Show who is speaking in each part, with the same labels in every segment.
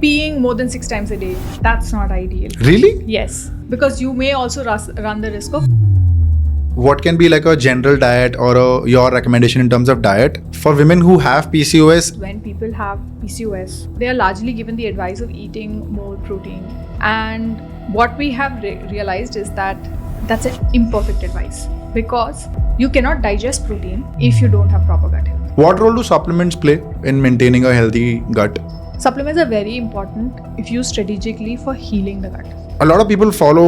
Speaker 1: peeing more than 6 times a day. That's not ideal.
Speaker 2: Really?
Speaker 1: Yes, because you may also run the risk of.
Speaker 2: What can be like a general diet or your recommendation in terms of diet for women who have PCOS?
Speaker 1: When people have PCOS, they are largely given the advice of eating more protein. And what we have realized is that that's an imperfect advice, because you cannot digest protein if you don't have proper gut health.
Speaker 2: What role do supplements play in maintaining a healthy gut?
Speaker 1: Supplements are very important if used strategically for healing the gut.
Speaker 2: A lot of people follow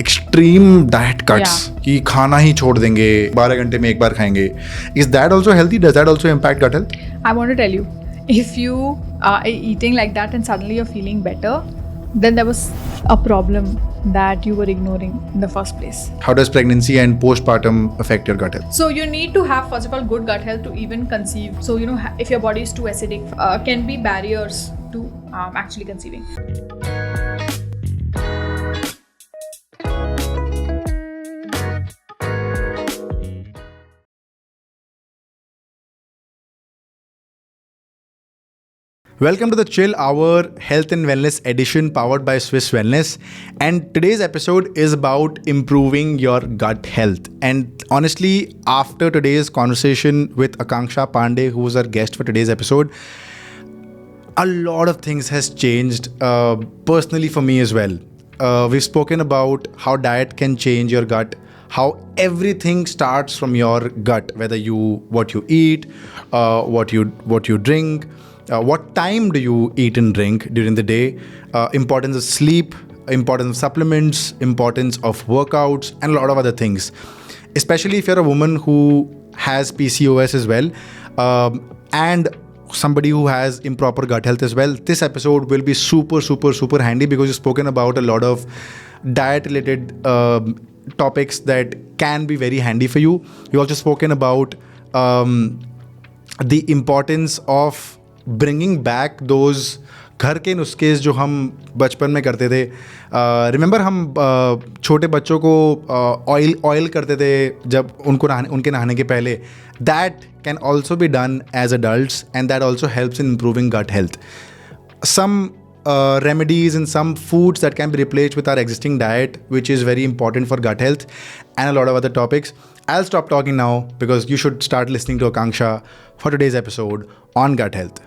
Speaker 2: extreme diet cuts कि खाना ही छोड़ देंगे 12 घंटे में एक बार खाएंगे. Is that also healthy? Does that also impact gut health?
Speaker 1: I want to tell you, if you are eating like that and suddenly you're feeling better, then there was a problem that you were ignoring in the first place.
Speaker 2: How does pregnancy and postpartum affect your gut health?
Speaker 1: So you need to have, first of all, good gut health to even conceive. So if your body is too acidic, can be barriers to actually conceiving.
Speaker 2: Welcome to the Chill Hour Health and Wellness edition powered by Swiss Wellness. And today's episode is about improving your gut health. And honestly, after today's conversation with Akanksha Pandey, who was our guest for today's episode, a lot of things has changed personally for me as well. We've spoken about how diet can change your gut, how everything starts from your gut, whether what you eat, what you drink, what time do you eat and drink during the day, importance of sleep, importance of supplements, importance of workouts, and a lot of other things. Especially if you're a woman who has PCOS as well, and somebody who has improper gut health as well, this episode will be super handy, because you've spoken about a lot of diet related topics that can be very handy for you. You've also spoken about the importance of bringing back those घर के नुस्खे जो हम बचपन में करते थे. Remember हम छोटे बच्चों को ऑयल करते थे जब उनके नहाने के पहले. That can also be done as adults, and that also helps in improving gut health. Some remedies and some foods that can be replaced with our existing diet, which is very important for gut health, and a lot of other topics. I'll stop talking now, because you should start listening to Akanksha for today's episode on gut health.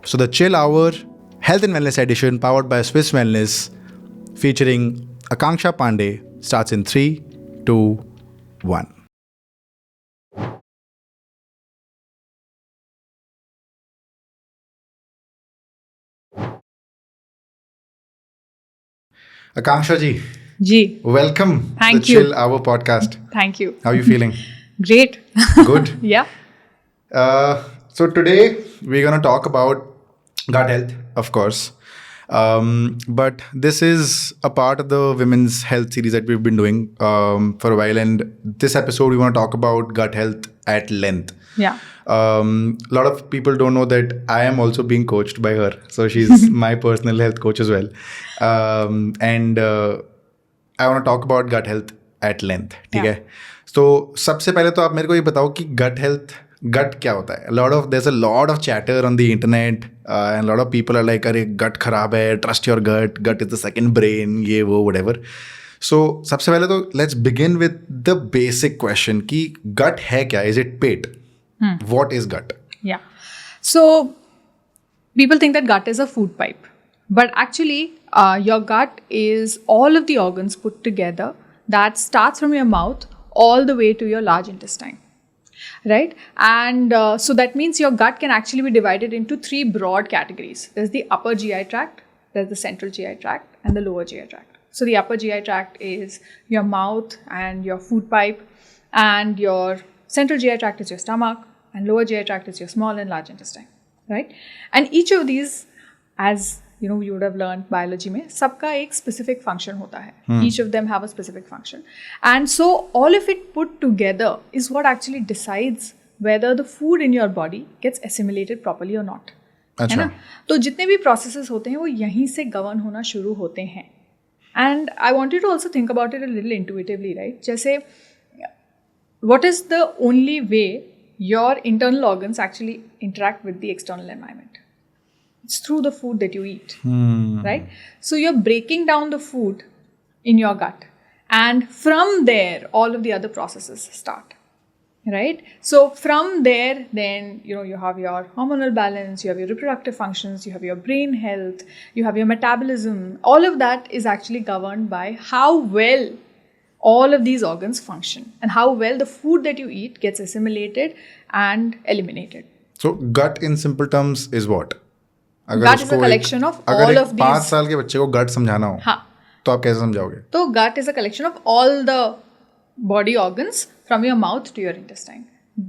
Speaker 2: So the Chill Hour Health and Wellness edition powered by Swiss Wellness, featuring Akanksha Pandey, starts in 3, 2, 1. Akanksha ji, welcome
Speaker 1: Thank
Speaker 2: to the
Speaker 1: you.
Speaker 2: Chill Hour podcast.
Speaker 1: Thank you.
Speaker 2: How are you feeling?
Speaker 1: Great.
Speaker 2: Good.
Speaker 1: Yeah.
Speaker 2: So today we're going to talk about gut health, of course. But this is a part of the women's health series that we've been doing for a while. And this episode, we want to talk about gut health at length.
Speaker 1: Yeah.
Speaker 2: A lot of people don't know that I am also being coached by her. So she's my personal health coach as well. And I want to talk about gut health at length. ठीक है? So सबसे पहले तो आप मेरे को ये बताओ कि gut health, gut क्या होता है? There's a lot of chatter on the internet, and a lot of people are like, अरे gut खराब है, trust your gut is the second brain, ये वो whatever. So सबसे पहले तो let's begin with the basic question कि gut है क्या? Is it pet? What is gut?
Speaker 1: Yeah. So people think that gut is a food pipe, but actually your gut is all of the organs put together that starts from your mouth all the way to your large intestine, right? And so that means your gut can actually be divided into 3 broad categories. There's the upper GI tract, there's the central GI tract, and the lower GI tract. So the upper GI tract is your mouth and your food pipe, and your central GI tract is your stomach, and lower GI tract is your small and large intestine, right? And each of these, as you would have learned biology में, सबका एक specific function होता है. Each of them have a specific function. And so all of it put together is what actually decides whether the food in your body gets assimilated properly or not. है ना? तो जितने भी processes होते हैं वो यहीं से govern होना शुरू होते हैं. And I want you to also think about it a little intuitively, right? जैसे what is the only way your internal organs actually interact with the external environment? It's through the food that you eat, right? So you're breaking down the food in your gut. And from there, all of the other processes start, right? So from there, then, you have your hormonal balance, you have your reproductive functions, you have your brain health, you have your metabolism. All of that is actually governed by how well all of these organs function and how well the food that you eat gets assimilated and eliminated.
Speaker 2: So gut in simple terms is what?
Speaker 1: Gut is a collection of all of these.
Speaker 2: 5 साल के बच्चे को gut समझाना हो,
Speaker 1: हाँ,
Speaker 2: तो आप कैसे समझाओगे?
Speaker 1: तो gut is a collection of all the body organs from your mouth to your intestine,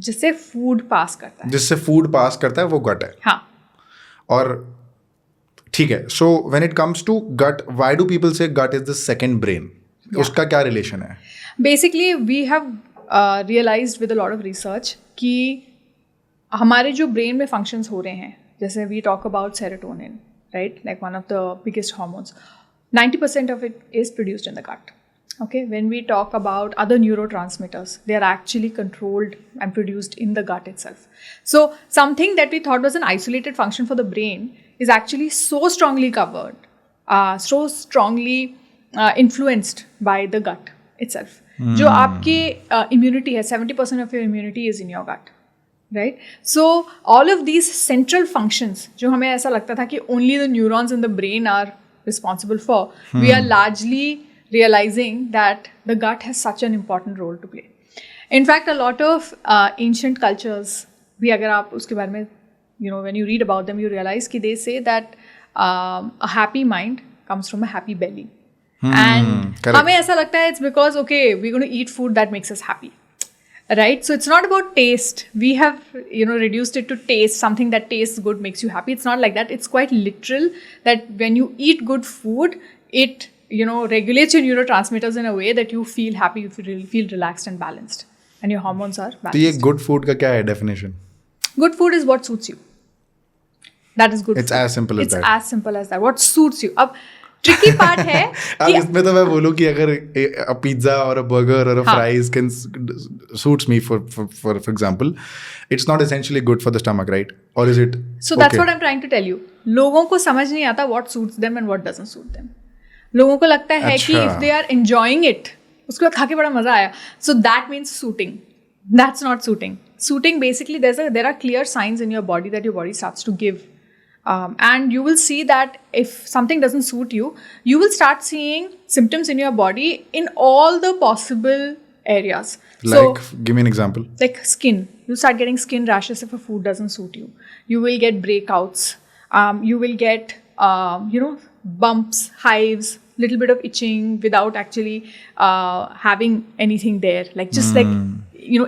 Speaker 1: जिससे food pass करता है.
Speaker 2: जिससे food pass करता है वो gut है.
Speaker 1: हाँ.
Speaker 2: और ठीक है. So when it comes to gut, why do people say gut is the second brain? उसका क्या relation है?
Speaker 1: Basically, we have realized with a lot of research कि हमारे जो brain में functions हो रहे हैं, जैसे we talk about serotonin, right? Like one of the biggest hormones. 90% of it is produced in the gut. Okay, when we talk about other neurotransmitters, they are actually controlled and produced in the gut itself. So something that we thought was an isolated function for the brain is actually so strongly covered, so strongly influenced by the gut itself. जो आपके immunity है, 70% of your immunity is in your gut. Right? So all of these central functions, जो हमें ऐसा लगता था कि only the neurons in the brain are responsible for, we are largely realizing that the gut has such an important role to play. In fact, a lot of ancient cultures, भी अगर आप उसके बारे में, when you read about them, you realize कि they say that a happy mind comes from a happy belly. And हमें ऐसा लगता है it's because, okay, we're going to eat food that makes us happy. Right? So it's not about taste. We have, reduced it to taste. Something that tastes good makes you happy. It's not like that. It's quite literal that when you eat good food, it, regulates your neurotransmitters in a way that you feel happy, you feel relaxed and balanced. And your hormones are balanced.
Speaker 2: तो ये good food का क्या है definition?
Speaker 1: Good food is what suits you. That is good
Speaker 2: It's
Speaker 1: food.
Speaker 2: as simple as that.
Speaker 1: It's as simple as that. What suits you. अब tricky part है
Speaker 2: अब इसमें तो मैं बोलूँ कि अगर a pizza or a burger or a fries can suits me for example, it's not essentially good for the stomach, right? Or is it?
Speaker 1: So that's what I'm trying to tell you. लोगों को समझ नहीं आता what suits them and what doesn't suit them. लोगों को लगता है कि if they are enjoying it, उसके बाद खा के बड़ा मजा आया. So that means suiting. That's not suiting. Suiting basically there are clear signs in your body that your body starts to give. And you will see that if something doesn't suit you, you will start seeing symptoms in your body in all the possible areas.
Speaker 2: Like, give me an example.
Speaker 1: Like skin. You start getting skin rashes if a food doesn't suit you. You will get breakouts. You will get, bumps, hives, little bit of itching without actually having anything there. Like just like,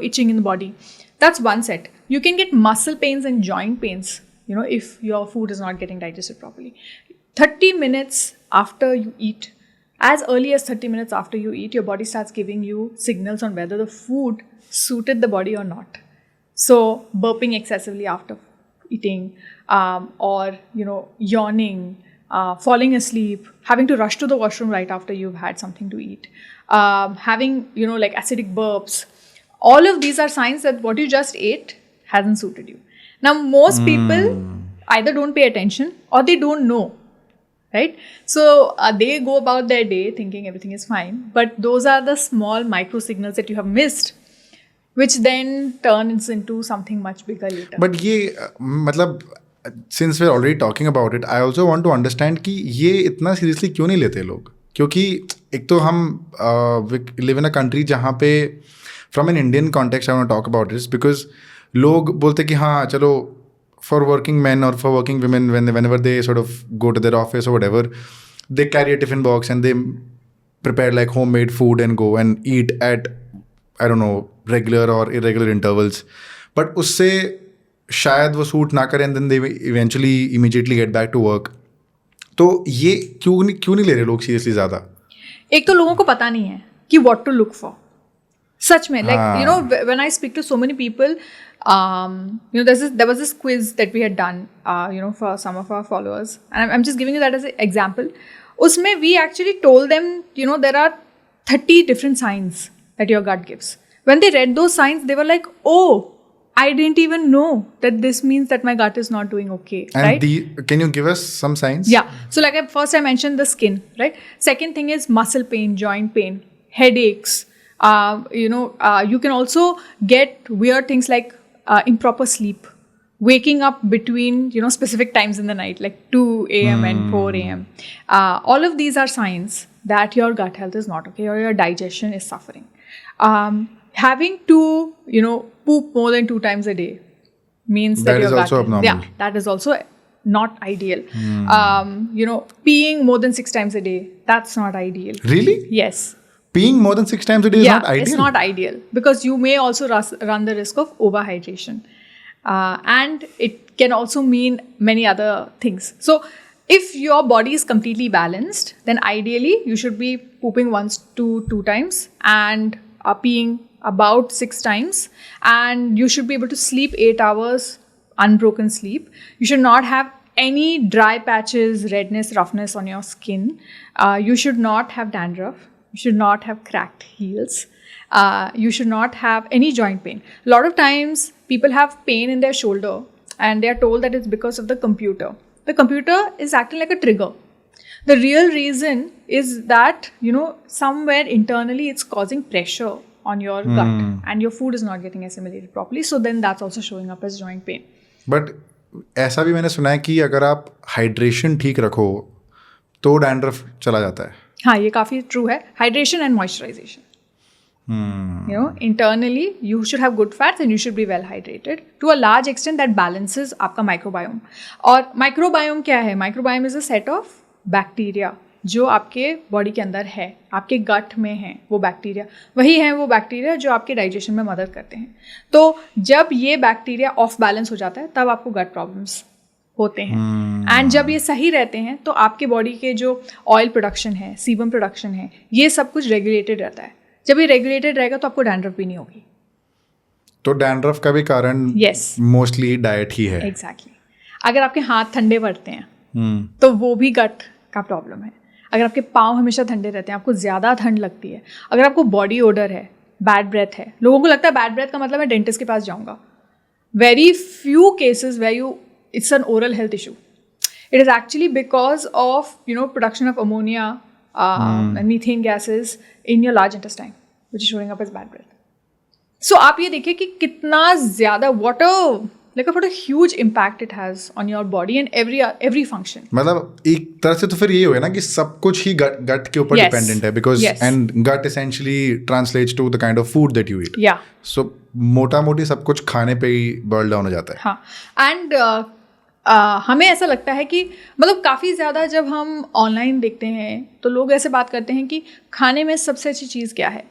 Speaker 1: itching in the body. That's one set. You can get muscle pains and joint pains, if your food is not getting digested properly. 30 minutes after you eat, as early as 30 minutes after you eat, your body starts giving you signals on whether the food suited the body or not. So burping excessively after eating, or, yawning, falling asleep, having to rush to the washroom right after you've had something to eat, having, like acidic burps. All of these are signs that what you just ate hasn't suited you. Now, most people either don't pay attention or they don't know, right? So they go about their day thinking everything is fine, but those are the small micro signals that you have missed, which then turns into something much bigger later.
Speaker 2: But ये मतलब since we're already talking about it, I also want to understand कि ये इतना seriously क्यों नहीं लेते लोग? क्योंकि एक तो हम live in a country जहाँ पे from an Indian context I want to talk about this because लोग बोलते कि हाँ चलो for working men or for working women whenever they sort of go to their office or whatever, they carry a tiffin box and they prepare like homemade food and go and eat at, I don't know, regular or irregular intervals. But उससे शायद वो suit ना करें and then they eventually immediately get back to work. तो ये क्यों नहीं ले रहे लोग seriously ज़्यादा?
Speaker 1: एक तो लोगों को पता नहीं है कि what to look for. सच में, like, when I speak to so many people, there was this quiz that we had done, for some of our followers. And I'm just giving you that as an example. Usme we actually told them, there are 30 different signs that your gut gives. When they read those signs, they were like, oh, I didn't even know that this means that my gut is not doing okay,
Speaker 2: And
Speaker 1: right?
Speaker 2: can you give us some signs?
Speaker 1: Yeah. So like first I mentioned the skin, right? Second thing is muscle pain, joint pain, headaches. You can also get weird things like improper sleep, waking up between specific times in the night, like 2 a.m. and 4 a.m. All of these are signs that your gut health is not okay or your digestion is suffering. Having to poop more than 2 times a day means that
Speaker 2: That
Speaker 1: your
Speaker 2: is
Speaker 1: gut
Speaker 2: also abnormal.
Speaker 1: Yeah, that is also not ideal. Peeing more than 6 times a day, that's not ideal.
Speaker 2: Really?
Speaker 1: Yes.
Speaker 2: Peeing more than 6 times a day is not ideal?
Speaker 1: It's not ideal because you may also run the risk of overhydration. And it can also mean many other things. So if your body is completely balanced, then ideally you should be pooping once to 2 times and peeing about 6 times, and you should be able to sleep 8 hours, unbroken sleep. You should not have any dry patches, redness, roughness on your skin. You should not have dandruff. You should not have cracked heels. You should not have any joint pain. A lot of times people have pain in their shoulder and they are told that it's because of the computer. The computer is acting like a trigger. The real reason is that, somewhere internally it's causing pressure on your gut and your food is not getting assimilated properly. So then that's also showing up as joint pain.
Speaker 2: But ऐसा भी मैंने सुना है कि अगर आप hydration ठीक रखो तो डैंड्रफ चला जाता है.
Speaker 1: हाँ, ये काफ़ी ट्रू है. Hydration and moisturisation. Internally you should have good fats and you should be well hydrated. To a large extent that balances आपका microbiome. और microbiome क्या है? Microbiome is a set of bacteria जो आपके बॉडी के अंदर है, आपके गट में है. वो बैक्टीरिया वही है, वो बैक्टीरिया जो आपके डाइजेशन में मदद करते हैं. तो जब ये बैक्टीरिया ऑफ बैलेंस हो जाता है तब आपको गट प्रॉब्लम्स होते हैं. एंड जब ये सही रहते हैं तो आपके बॉडी के जो ऑयल प्रोडक्शन है, सीबम प्रोडक्शन है, ये सब कुछ रेगुलेटेड रहता है. जब ये रेगुलेटेड रहेगा तो आपको डैंड्रफ भी नहीं होगी.
Speaker 2: तो डैंड्रफ का भी कारण मोस्टली डाइट ही है.
Speaker 1: एग्जैक्टली. अगर आपके हाथ ठंडे पड़ते हैं तो वो भी गट का प्रॉब्लम है. अगर आपके पाँव हमेशा ठंडे रहते हैं, आपको ज़्यादा ठंड लगती है, अगर आपको बॉडी ओडर है, बैड ब्रेथ है. लोगों को लगता है बैड ब्रेथ का मतलब मैं डेंटिस्ट के पास जाऊँगा. Very few cases where it's an oral health issue. It is actually because of production of ammonia and methane gases in your large intestine, which is showing up as bad breath. So आप ये देखिए कि कितना ज़्यादा what a huge impact it has on your body and every function.
Speaker 2: मतलब एक तरह से तो फिर यही हो गया ना कि सब कुछ ही गट के ऊपर डिपेंडेंट है, because and gut essentially translates to the kind of food that you eat.
Speaker 1: Yeah.
Speaker 2: So मोटा मोटी सब कुछ खाने पे ही बॉइल डाउन हो जाता है.
Speaker 1: हाँ. And हमें ऐसा लगता है कि मतलब काफ़ी ज़्यादा जब हम ऑनलाइन देखते हैं तो लोग ऐसे बात करते हैं कि खाने में सबसे अच्छी चीज़ क्या है.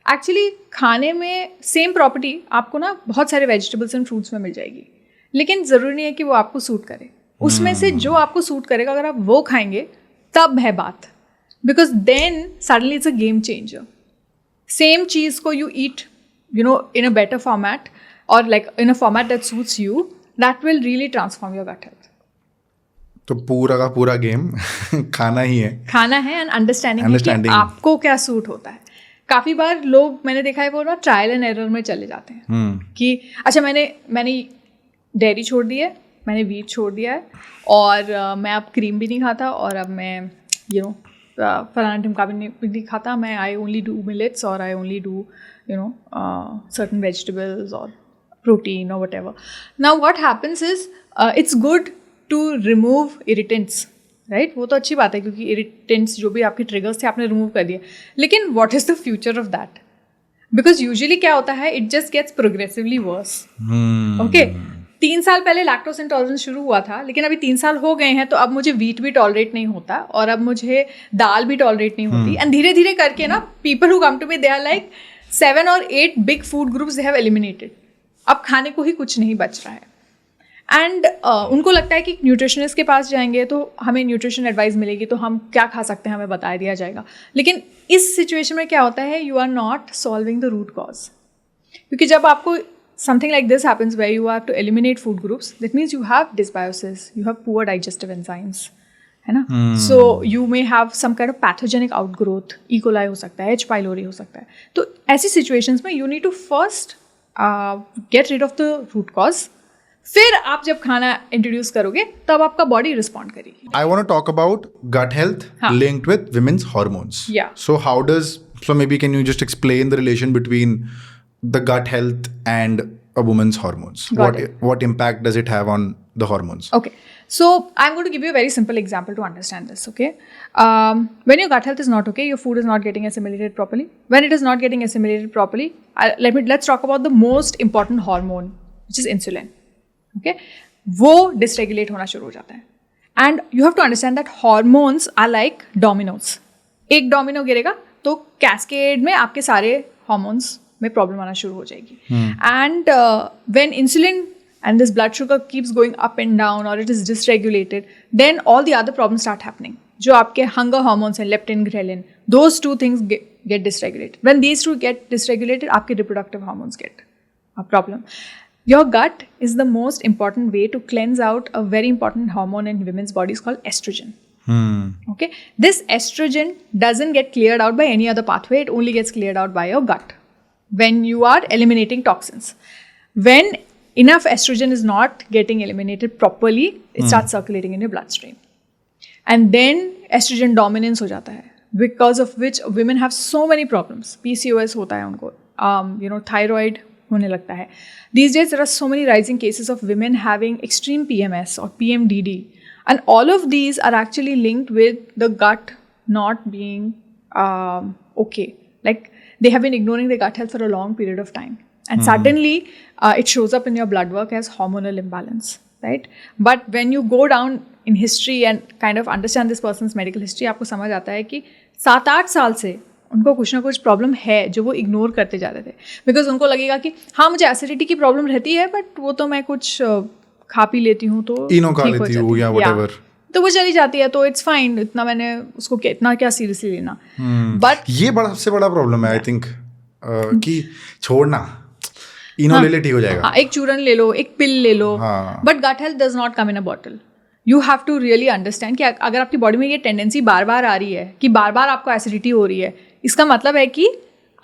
Speaker 1: एक्चुअली खाने में सेम प्रॉपर्टी आपको ना बहुत सारे वेजिटेबल्स एंड फ्रूट्स में मिल जाएगी, लेकिन ज़रूरी नहीं है कि वो आपको सूट करे. उसमें से जो आपको सूट करेगा अगर आप वो खाएंगे तब है बात, because then suddenly it's a game changer. Same चीज़ को you eat in a better format और like in a format that suits you, that will really transform your gut health.
Speaker 2: तो पूरा का पूरा गेम खाना ही है. खाना
Speaker 1: है एंड अंडरस्टैंडिंग कि आपको क्या सूट होता है. काफ़ी बार लोग मैंने देखा है वो ना ट्रायल एंड एरर में चले जाते हैं कि अच्छा मैंने डेयरी छोड़ दी है, मैंने वीट छोड़ दिया है और मैं अब क्रीम भी नहीं खाता और अब मैं फलाना टिमका भी नहीं खाता. मैं आई ओनली डू मिलेट्स और I only do certain vegetables और प्रोटीन और whatever. Now what happens is it's good to remove irritants, right. वो तो अच्छी बात है क्योंकि इरिटेंट्स जो भी आपके ट्रिगर्स थे आपने रिमूव कर दिए, लेकिन what is the future of that? Because usually क्या होता है, it just gets progressively worse. Okay, 3 साल पहले लैक्टोज इंटॉलरेंस शुरू हुआ था, लेकिन अभी 3 साल हो गए हैं तो अब मुझे वीट भी टॉलरेट नहीं होता और अब मुझे दाल भी टॉलरेट नहीं होती. एंड धीरे धीरे करके ना people who come to me they are like 7 or 8 big food groups they have eliminated. अब खाने को ही कुछ नहीं बच रहा है. एंड उनको लगता है कि न्यूट्रिशनिस्ट के पास जाएंगे तो हमें न्यूट्रिशन एडवाइस मिलेगी, तो हम क्या खा सकते हैं हमें बता दिया जाएगा. लेकिन इस सिचुएशन में क्या होता है, you are not solving the root cause. क्योंकि जब आपको something like this happens where you have to eliminate food groups, that means you have dysbiosis, you have poor digestive enzymes, है ना. So you may have some kind of pathogenic outgrowth, E coli हो सकता है, H pylori हो सकता है. तो ऐसी सिचुएशंस में you need to first get rid of the root cause. फिर आप जब खाना इंट्रोड्यूस करोगे तब आपका बॉडी रिस्पॉन्ड करेगी.
Speaker 2: I want to talk about gut health linked with women's hormones.
Speaker 1: Yeah.
Speaker 2: So maybe can you just explain the relation between the gut health and a woman's hormones?
Speaker 1: Got it.
Speaker 2: What impact does it have on the hormones?
Speaker 1: Okay, so I'm going to give you a very simple example to understand this. Okay, when your gut health is not okay, your food is not getting assimilated properly. When it is not getting assimilated properly, let's talk about the most important hormone, which is insulin. Okay, वो dysregulate होना शुरू हो जाता है. And you have to understand that hormones are like dominoes. एक domino गिरेगा तो cascade में आपके सारे hormones में प्रॉब्लम आना शुरू हो जाएगी. And when insulin and this blood sugar keeps going up and down or it is dysregulated, then all the other problems start happening. जो आपके hunger hormones हैं, leptin, ghrelin, those two things get dysregulated. When these two get dysregulated, आपके reproductive hormones get a problem. Your gut is the most important way to cleanse out a very important hormone in women's bodies called estrogen. Okay, this estrogen doesn't get cleared out by any other pathway. It only gets cleared out by your gut when you are eliminating toxins. When enough estrogen is not getting eliminated properly, it starts circulating in your bloodstream. And then estrogen dominance हो जाता है, because of which women have so many problems. PCOS होता है उनको, thyroid होने लगता है. These days there are so many rising cases of women having extreme PMS or PMDD, and all of these are actually linked with the gut not being okay. Like they have been ignoring their gut health for a long period of time, and suddenly it shows up in your blood work as hormonal imbalance, right? But when you go down in history and kind of understand this person's medical history, आपको समझ आता है कि 7-8 साल से उनको कुछ ना कुछ प्रॉब्लम है जो वो इग्नोर करते जा रहे थे. बिकॉज उनको लगेगा कि हाँ मुझे एसिडिटी की प्रॉब्लम रहती है, बट वो तो मैं कुछ खा पी लेती हूँ तो
Speaker 2: इनो खा लेती हूँ या whatever,
Speaker 1: तो वो चली जाती है, तो इट्स फाइन. इतना मैंने उसको इतना क्या सीरियसली लेना. बट
Speaker 2: ये सबसे बड़ा प्रॉब्लम है आई थिंक कि छोड़ना, इनो ले ठीक हो जाएगा.
Speaker 1: एक चूरन ले लो, एक पिल ले लो, but gut health does not come in a bottle. You have to really understand कि अगर आपकी बॉडी में ये टेंडेंसी बार बार आ रही है कि बार बार आपको एसिडिटी हो रही है, इसका मतलब है कि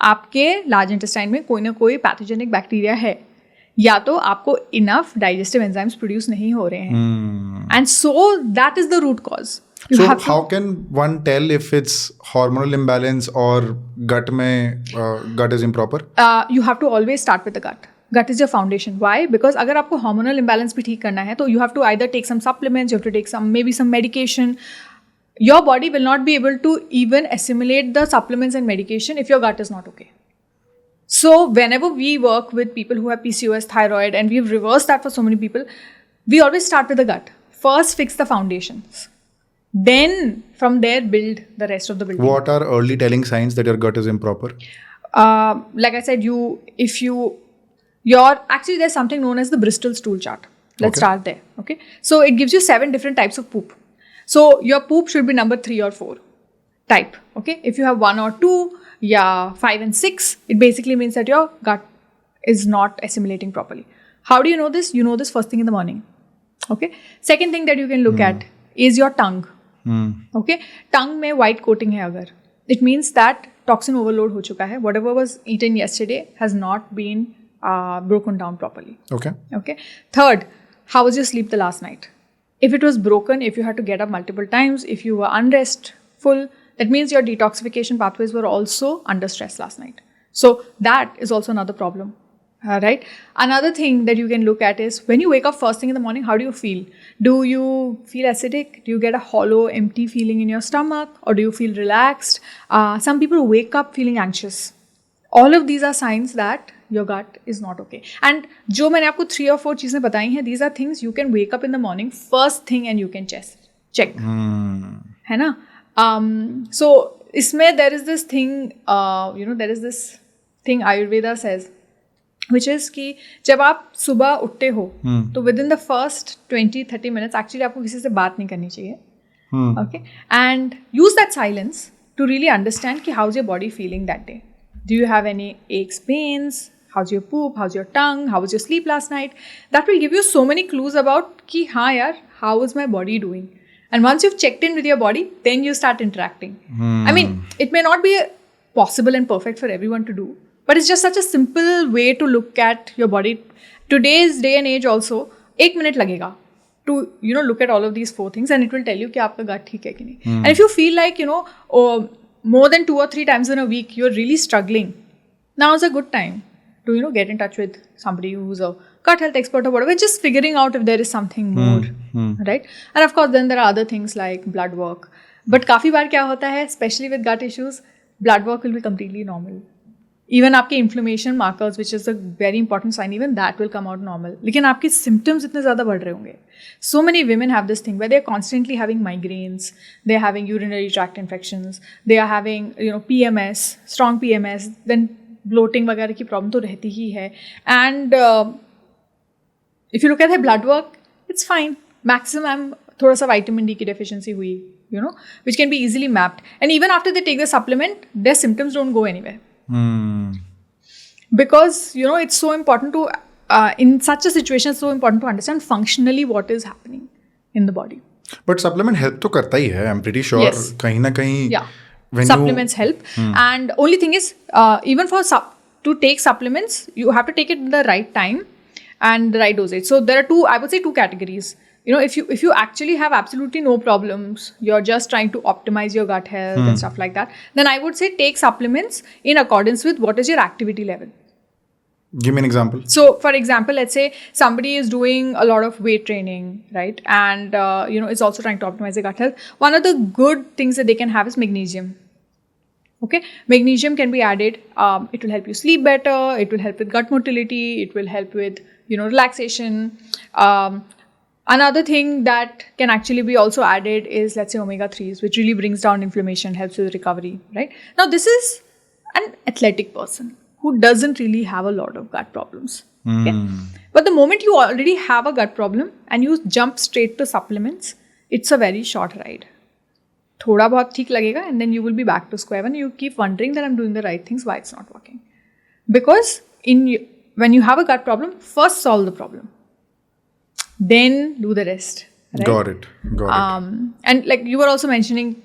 Speaker 1: आपके लार्ज इंटेस्टाइन में कोई ना कोई पैथोजेनिक बैक्टीरिया है, या तो आपको इनफ डाइजेस्टिव एंजाइम्स प्रोड्यूस नहीं हो रहे हैं. And so that is the root cause.
Speaker 2: So how can one tell if it's hormonal imbalance or gut is improper?
Speaker 1: You have to always start with the gut. Gut is your foundation. Why? Because अगर आपको hormonal imbalance भी ठीक करना है तो you have to either take some supplements, you have to take maybe some medication. Your body will not be able to even assimilate the supplements and medication if your gut is not okay. So whenever we work with people who have PCOS, thyroid, and we've reversed that for so many people, we always start with the gut. First fix the foundations. Then from there build the rest of the building.
Speaker 2: What are early telling signs that your gut is improper?
Speaker 1: Like I said, actually there's something known as the Bristol stool chart. Let's start there. Okay. So it gives you 7 different types of poop. So your poop should be number 3 or 4 type. Okay. If you have 1 or 2, 5 and 6, it basically means that your gut is not assimilating properly. How do you know this? You know this first thing in the morning. Okay. Second thing that you can look at is your tongue. Okay. Tongue में white coating है अगर, it means that toxin overload हो चुका है. Whatever was eaten yesterday has not been broken down properly. Okay. Third, how was your sleep the last night? If it was broken, if you had to get up multiple times, if you were unrestful, that means your detoxification pathways were also under stress last night. So that is also another problem. Right? Another thing that you can look at is when you wake up first thing in the morning, how do you feel? Do you feel acidic? Do you get a hollow, empty feeling in your stomach? Or do you feel relaxed? Some people wake up feeling anxious. All of these are signs that your gut is not okay. And जो मैंने आपको 3 or 4 चीज़ें बताई हैं, these are things you can wake up in the morning first thing and you can check. है ना? So इसमें there is this thing, there is this thing Ayurveda says, which is कि जब आप सुबह उठते हो तो within the first 20-30 minutes actually आपको किसी से बात नहीं करनी चाहिए. Okay, and use that silence to really understand कि how's your body feeling that day. Do you have any aches, pains? How's your poop? How's your tongue? How was your sleep last night? That will give you so many clues about कि हाँ यार, how is my body doing? And once you've checked in with your body, then you start interacting. I mean, it may not be possible and perfect for everyone to do, But it's just such a simple way to look at your body. Today's day and age also, 1 minute लगेगा to look at all of these 4 things, and it will tell you कि आपका gut ठीक है कि नहीं. And if you feel like more than 2 or 3 times in a week you're really struggling, now is a good time to get in touch with somebody who's a gut health expert or whatever, just figuring out if there is something more, right? And of course then there are other things like blood work. But काफ़ी बार क्या होता है, especially with gut issues, blood work will be completely normal. Even आपके inflammation markers, which is a very important sign, even that will come out normal. लेकिन आपके symptoms इतने ज़्यादा बढ़ रहे होंगे. So many women have this thing where they are constantly having migraines, they are having urinary tract infections, they are having PMS, strong PMS, then bloating वगैरह की problem तो रहती ही है. And if you look at their blood work, it's fine. Maximum थोड़ा सा vitamin D की deficiency हुई, which can be easily mapped. And even after they take the supplement, their symptoms don't go anywhere. Because it's so important to in such a situation, it's so important to understand functionally what is happening in the body.
Speaker 2: But supplement help तो करता ही है. I'm pretty sure कहीं ना कहीं.
Speaker 1: Yeah. Supplements help. And only thing is, even for to take supplements, you have to take it at the right time and the right dosage. So there are I would say two categories. If you actually have absolutely no problems, you're just trying to optimize your gut health and stuff like that, then I would say take supplements in accordance with what is your activity level.
Speaker 2: Give me an example.
Speaker 1: So, for example, let's say somebody is doing a lot of weight training, right? And, is also trying to optimize their gut health. One of the good things that they can have is magnesium. Okay? Magnesium can be added. It will help you sleep better. It will help with gut motility. It will help with, relaxation. Another thing that can actually be also added is, let's say, omega-3s, which really brings down inflammation, helps with recovery, right? Now, this is an athletic person who doesn't really have a lot of gut problems. Okay? But the moment you already have a gut problem and you jump straight to supplements, it's a very short ride. Thoda bahut theek lagega, and then you will be back to square one. You keep wondering that I'm doing the right things, why it's not working. Because when you have a gut problem, first solve the problem. Then do the rest. Right?
Speaker 2: Got it.
Speaker 1: And like you were also mentioning,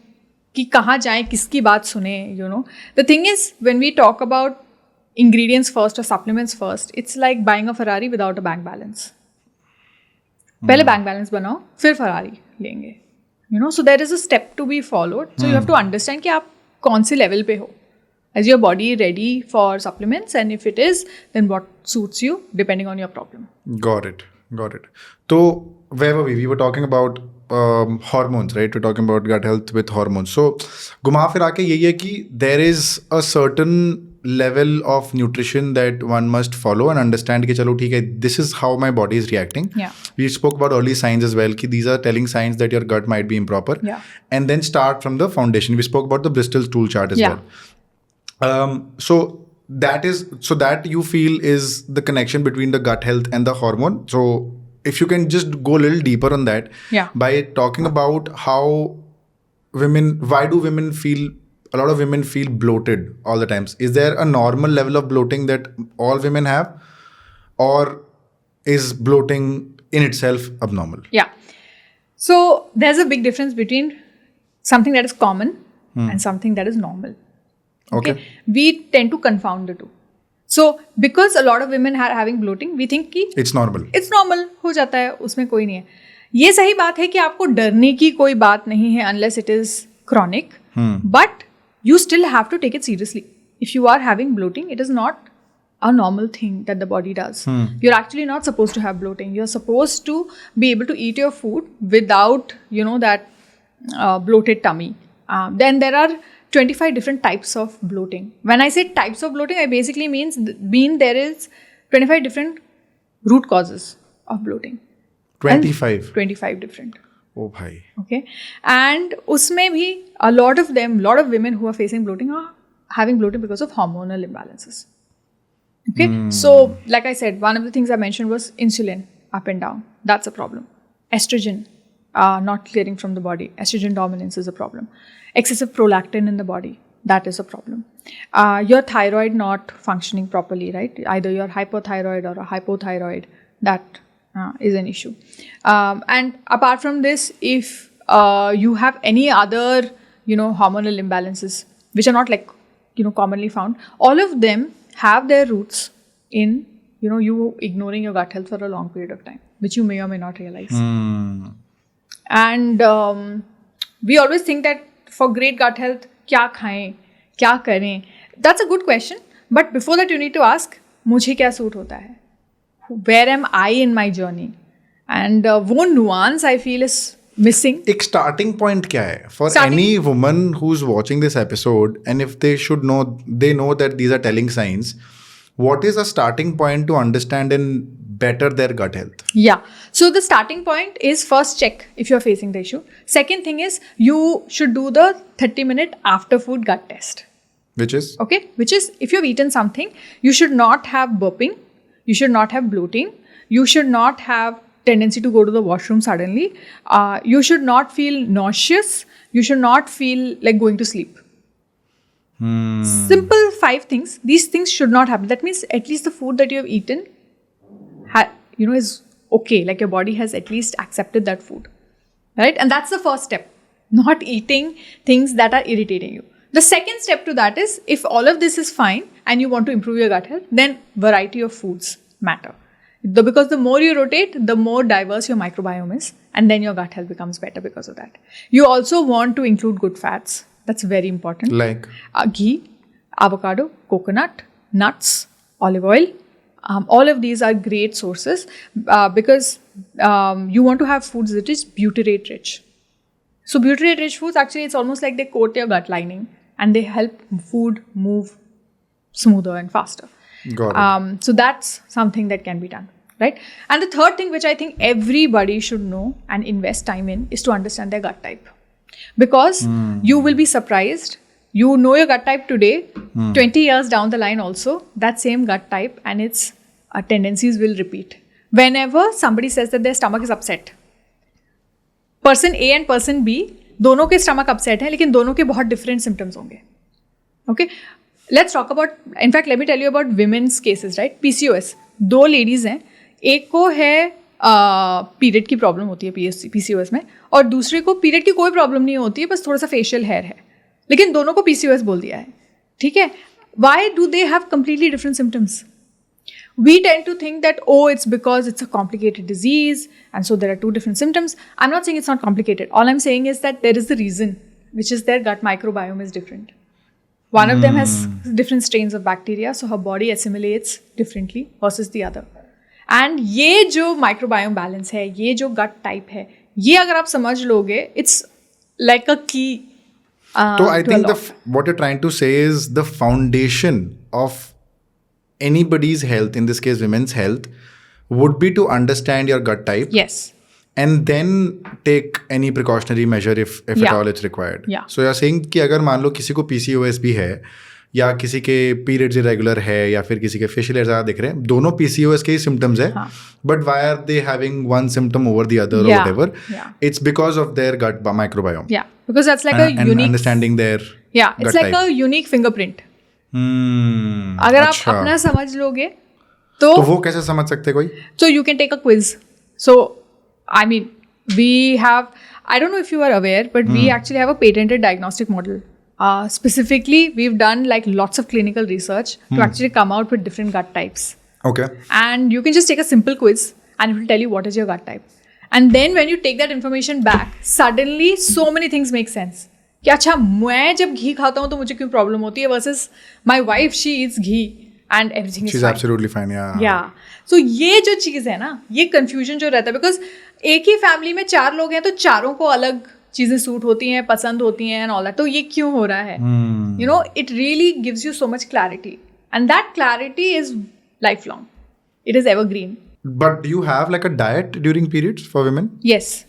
Speaker 1: कि कहाँ जाएं, किसकी बात सुने, The thing is, when we talk about ingredients first or supplements first, it's like buying a Ferrari without a bank balance. पहले bank balance बनाओ, फिर Ferrari लेंगे. So there is a step to be followed. So you have to understand कि आप कौन से level पे हो. Is your body ready for supplements? And if it is, then what suits you depending on your problem.
Speaker 2: Got it. So where were we? We were talking about hormones, right? We're talking about gut health with hormones. So घुमा फिरा के यही है कि there is a certain level of nutrition that one must follow and understand कि चलो ठीक है, this is how my body is reacting.
Speaker 1: Yeah.
Speaker 2: We spoke about early signs as well, कि these are telling signs that your gut might be improper.
Speaker 1: Yeah.
Speaker 2: And then start from the foundation. We spoke about the Bristol stool chart as well. So that you feel is the connection between the gut health and the hormone. So if you can just go a little deeper on that, by talking about why do a lot of women feel bloated all the times? Is there a normal level of bloating that all women have, or is bloating in itself abnormal?
Speaker 1: Yeah. So there's a big difference between something that is common and something that is normal. Okay. We tend to confound the two. So because a lot of women are having bloating, we think कि
Speaker 2: it's normal
Speaker 1: हो जाता है, उसमें कोई नहीं है. ये सही बात है कि आपको डरने की कोई बात नहीं है unless it is chronic. But you still have to take it seriously. If you are having bloating, it is not a normal thing that the body does. You're actually not supposed to have bloating. You're supposed to be able to eat your food without, that bloated tummy. Then there are 25 different types of bloating. When I say types of bloating, I basically mean there is 25 different root causes of bloating.
Speaker 2: 25
Speaker 1: different.
Speaker 2: Oh bhai.
Speaker 1: Okay. And usme bhi a lot of women who are facing bloating are having bloating because of hormonal imbalances. Okay. So like I said, one of the things I mentioned was insulin up and down. That's a problem. Estrogen not clearing from the body. Estrogen dominance is a problem. Excessive prolactin in the body, that is a problem. Your thyroid not functioning properly, right? Either you're hypothyroid or a hypothyroid, that is an issue. And apart from this, if you have any other, hormonal imbalances, which are not like, commonly found, all of them have their roots in, you ignoring your gut health for a long period of time, which you may or may not realize. And we always think that for great gut health, क्या खाएं, क्या करें? That's a good question. But before that, you need to ask, मुझे क्या suit होता है? Where am I in my journey? And वो nuance I feel is missing.
Speaker 2: एक starting point क्या है for
Speaker 1: Starting-
Speaker 2: any woman who's watching this episode, and if they should know, they know that these are telling signs. What is a starting point to understand and better their gut health?
Speaker 1: Yeah. So the starting point is first check if you're facing the issue. Second thing is you should do the 30-minute after food gut test.
Speaker 2: Which is?
Speaker 1: Okay, which is if you've eaten something, you should not have burping, you should not have bloating, you should not have tendency to go to the washroom suddenly, you should not feel nauseous, you should not feel like going to sleep. Simple 5 things. These things should not happen. That means at least the food that you have eaten is okay, like your body has at least accepted that food, right? And that's the first step, not eating things that are irritating you. The second step to that is, if all of this is fine and you want to improve your gut health, then variety of foods matter. Because the more you rotate, the more diverse your microbiome is, and then your gut health becomes better because of that. You also want to include good fats. That's very important.
Speaker 2: Like?
Speaker 1: Ghee, avocado, coconut, nuts, olive oil. All of these are great sources because you want to have foods that is butyrate rich. So butyrate rich foods, actually it's almost like they coat your gut lining and they help food move smoother and faster.
Speaker 2: Got it.
Speaker 1: So that's something that can be done, right? And the third thing which I think everybody should know and invest time in is to understand their gut type. Because you will be surprised. You know your gut type today, 20 years down the line also, that same gut type and its tendencies will repeat. Whenever somebody says that their stomach is upset, person A and person B, दोनों के stomach upset है, लेकिन दोनों के बहुत different symptoms होंगे. Okay? Let's talk about, in fact, let me tell you about women's cases, right? PCOS. 2 ladies हैं, एक को है पीरियड की प्रॉब्लम होती है PCOS में, और दूसरे को पीरियड की कोई प्रॉब्लम नहीं होती है, बस थोड़ा सा फेशियल हेयर है, लेकिन दोनों को PCOS बोल दिया है. ठीक है? Why do they have completely different symptoms? We tend to think that, it's because it's a complicated disease and so there are 2 different symptoms. I'm not saying it's not complicated. All I'm saying is that there is the reason, which is their gut microbiome is different. One of them has different strains of bacteria, so her body assimilates differently versus the other. And ये जो microbiome balance है, ये जो gut type है, ये अगर आप समझ लोगे, it's like a key.
Speaker 2: So I think what you're trying to say is the foundation of anybody's health, in this case women's health, would be to understand your gut type.
Speaker 1: Yes.
Speaker 2: And then take any precautionary measure if at all it's required.
Speaker 1: Yeah.
Speaker 2: So you're saying कि अगर मान लो किसी को PCOS भी है, या किसी के periods irregular है, या फिर किसी के facial hair ज़्यादा दिख रहे हैं, दोनों PCOS के ही symptoms है, but why are they having one symptom over the other or whatever?
Speaker 1: Yeah.
Speaker 2: It's because of their gut microbiome.
Speaker 1: Yeah, because that's like a
Speaker 2: and
Speaker 1: unique.
Speaker 2: understanding their
Speaker 1: It's like a unique fingerprint. अगर आप अपना समझ लोगे तो
Speaker 2: वो कैसे समझ सकते कोई?
Speaker 1: So you can take a quiz. So I mean, we have, I don't know if you are aware, but we actually have a patented diagnostic model. Specifically, we've done like lots of clinical research to actually come out with different gut types.
Speaker 2: Okay.
Speaker 1: And you can just take a simple quiz and it will tell you what is your gut type. And then when you take that information back, suddenly so many things make sense. कि अच्छा मैं जब घी खाता हूँ तो मुझे क्यों problem होती है versus my wife, she eats ghee and everything is
Speaker 2: She's
Speaker 1: fine.
Speaker 2: absolutely fine, yeah.
Speaker 1: Yeah. So ये जो चीज़ है ना, ये confusion जो रहता है, because एक ही फैमिली में 4 लोग हैं तो चारों को अलग चीज़ें सूट होती हैं, पसंद होती हैं and all that. तो ये क्यों हो रहा है? You know, it really gives you so much clarity. And that clarity is lifelong. It is evergreen.
Speaker 2: But do you have like a diet during periods for women?
Speaker 1: Yes.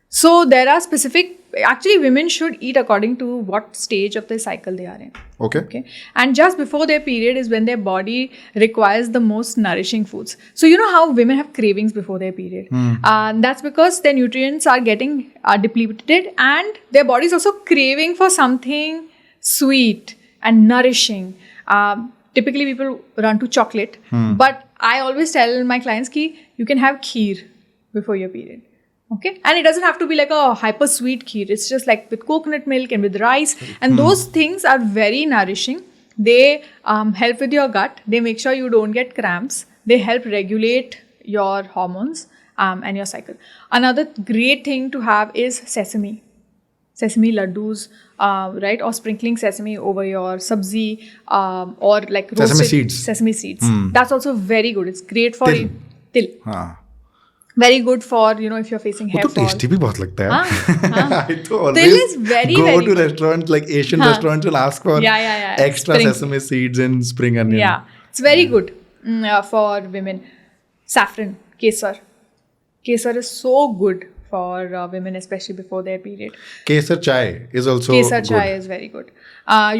Speaker 1: So there are specific, actually women should eat according to what stage of their cycle they are in. Okay. And just before their period is when their body requires the most nourishing foods. So you know how women have cravings before their period. That's because their nutrients are getting depleted and their body is also craving for something sweet and nourishing. Typically people run to chocolate. But I always tell my clients ki you can have kheer before your period. Okay, and it doesn't have to be like a hyper sweet kheer. It's just like with coconut milk and with rice, and those things are very nourishing. They help with your gut. They make sure you don't get cramps. They help regulate your hormones and your cycle. Another great thing to have is sesame laddus, right? Or sprinkling sesame over your sabzi, or like roasted sesame seeds. That's also very good. It's great for til. Very good for, if you're facing hair
Speaker 2: वो तो
Speaker 1: fall.
Speaker 2: Tasty भी बहुत लगता है. I to
Speaker 1: Til
Speaker 2: always
Speaker 1: is very,
Speaker 2: go
Speaker 1: very
Speaker 2: to
Speaker 1: good.
Speaker 2: restaurants like Asian restaurants will ask for extra
Speaker 1: Spring.
Speaker 2: sesame seeds and spring onion.
Speaker 1: Yeah, it's very good for women. Saffron, kesar. Kesar is so good for women, especially before their period.
Speaker 2: Kesar chai is also
Speaker 1: Kesar
Speaker 2: good.
Speaker 1: chai is very good.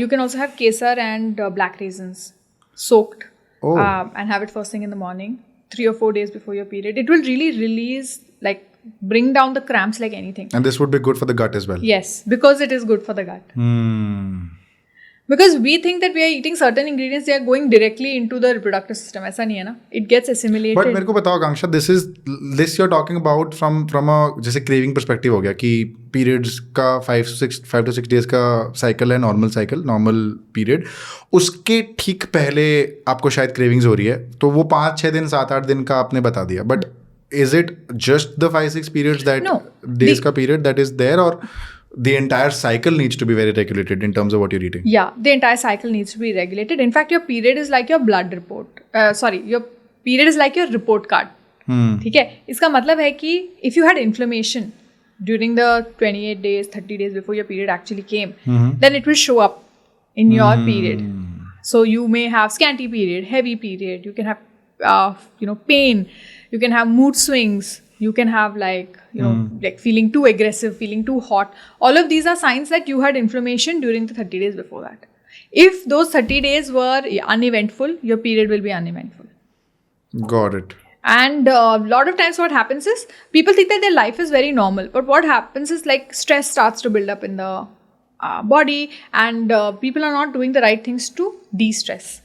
Speaker 1: You can also have kesar and black raisins soaked and have it first thing in the morning, 3 or 4 days before your period. It will really release, bring down the cramps like anything.
Speaker 2: And this would be good for the gut as well.
Speaker 1: Yes, because it is good for the gut. Because we think that we are eating certain ingredients, they are going directly into the reproductive system. ऐसा नहीं है ना? It gets assimilated.
Speaker 2: But मेरे को बताओ Akanksha, this you're talking about from a जैसे craving perspective हो गया कि periods का 5 to 6 days का cycle है, normal period. उसके ठीक पहले आपको शायद cravings हो रही है, तो वो 5-6 दिन 7-8 दिन का आपने बता दिया. But is it just the 5-6 periods days का period that is there, or the entire cycle needs to be very regulated in terms of what you're eating?
Speaker 1: Yeah, the entire cycle needs to be regulated. In fact, your period is like your blood report. Your period is like your report card. ठीक है? इसका मतलब है कि if you had inflammation during the 28 days, 30 days before your period actually came, then it will show up in your period. So you may have scanty period, heavy period. You can have, pain. You can have mood swings. You can have like feeling too aggressive, feeling too hot. All of these are signs that you had inflammation during the 30 days before that. If those 30 days were uneventful, your period will be uneventful.
Speaker 2: Got it.
Speaker 1: And a lot of times what happens is, people think that their life is very normal. But what happens is stress starts to build up in the body, and people are not doing the right things to de-stress.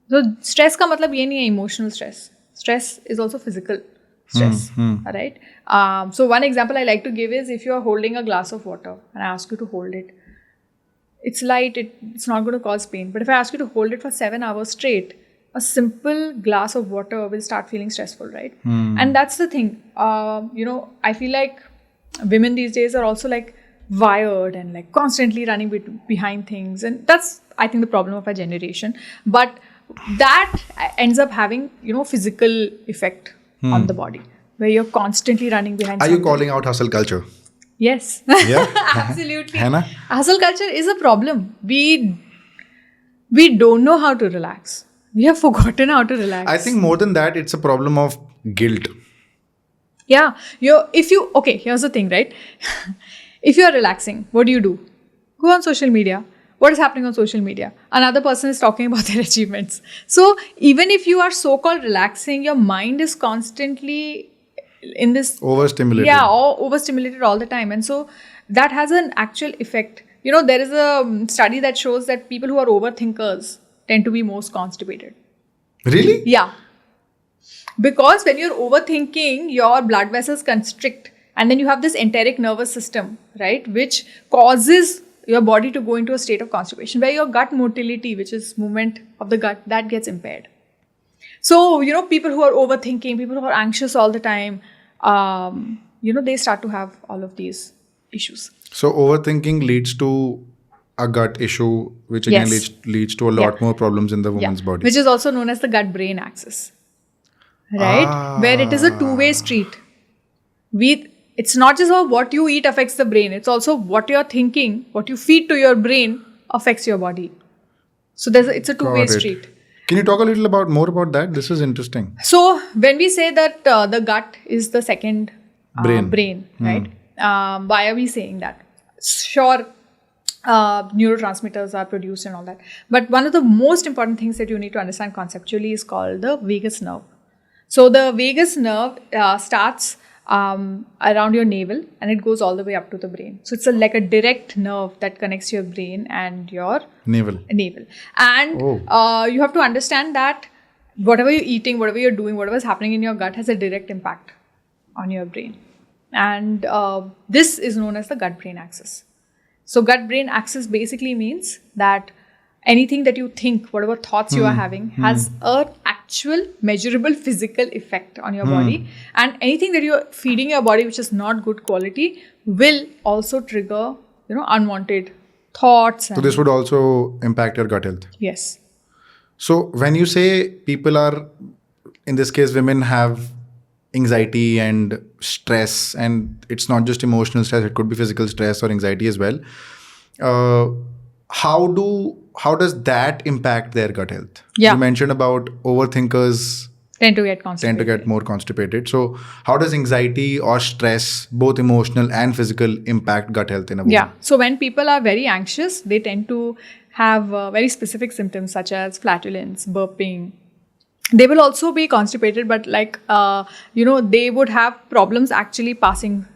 Speaker 1: So stress ka matlab ye nahi hai emotional stress. Stress is also physical stress, right? So one example I like to give is, if you are holding a glass of water and I ask you to hold it, it's light, it's not going to cause pain. But if I ask you to hold it for 7 hours straight, a simple glass of water will start feeling stressful, right? And that's the thing. I feel like women these days are also wired and constantly running behind things. And that's, I think, the problem of our generation. But that ends up having, physical effect on the body, where you're constantly running behind something.
Speaker 2: Are you calling out hustle culture?
Speaker 1: Yes.
Speaker 2: Yeah.
Speaker 1: Absolutely.
Speaker 2: है ना?
Speaker 1: Hustle culture is a problem. We don't know how to relax. We have forgotten how to relax.
Speaker 2: I think more than that, it's a problem of guilt.
Speaker 1: Yeah. Here's the thing, right? If you're relaxing, what do? Go on social media. What is happening on social media? Another person is talking about their achievements. So even if you are so-called relaxing, your mind is constantly in this...
Speaker 2: Overstimulated.
Speaker 1: Yeah, overstimulated all the time. And so that has an actual effect. There is a study that shows that people who are overthinkers tend to be most constipated.
Speaker 2: Really?
Speaker 1: Yeah. Because when you're overthinking, your blood vessels constrict. And then you have this enteric nervous system, right? Which causes your body to go into a state of constipation, where your gut motility, which is movement of the gut, that gets impaired. So, people who are overthinking, people who are anxious all the time, they start to have all of these issues.
Speaker 2: So overthinking leads to a gut issue, which again leads to a lot more problems in the woman's body.
Speaker 1: Which is also known as the gut-brain axis, right? Where it is a two-way street. It's not just how what you eat affects the brain. It's also what you're thinking, what you feed to your brain affects your body. So it's a two-way street.
Speaker 2: Can you talk a little more about that? This is interesting.
Speaker 1: So when we say that the gut is the second brain, right? Why are we saying that? Sure, neurotransmitters are produced and all that. But one of the most important things that you need to understand conceptually is called the vagus nerve. So the vagus nerve starts around your navel, and it goes all the way up to the brain. So it's like a direct nerve that connects your brain and your
Speaker 2: navel.
Speaker 1: And you have to understand that whatever you're eating, whatever you're doing, whatever is happening in your gut has a direct impact on your brain. And this is known as the gut-brain axis. So gut-brain axis basically means that anything that you think, whatever thoughts you are having, has a actual measurable physical effect on your body. And anything that you're feeding your body which is not good quality will also trigger, unwanted thoughts.
Speaker 2: So this would also impact your gut health.
Speaker 1: Yes.
Speaker 2: So when you say people are, in this case, women have anxiety and stress, and it's not just emotional stress, it could be physical stress or anxiety as well. How does that impact their gut health?
Speaker 1: Yeah.
Speaker 2: You mentioned about overthinkers
Speaker 1: Tend to get constipated.
Speaker 2: tend to get more constipated. So how does anxiety or stress, both emotional and physical, impact gut health in a woman?
Speaker 1: Yeah. So when people are very anxious, they tend to have very specific symptoms such as flatulence, burping. They will also be constipated, but they would have problems actually passing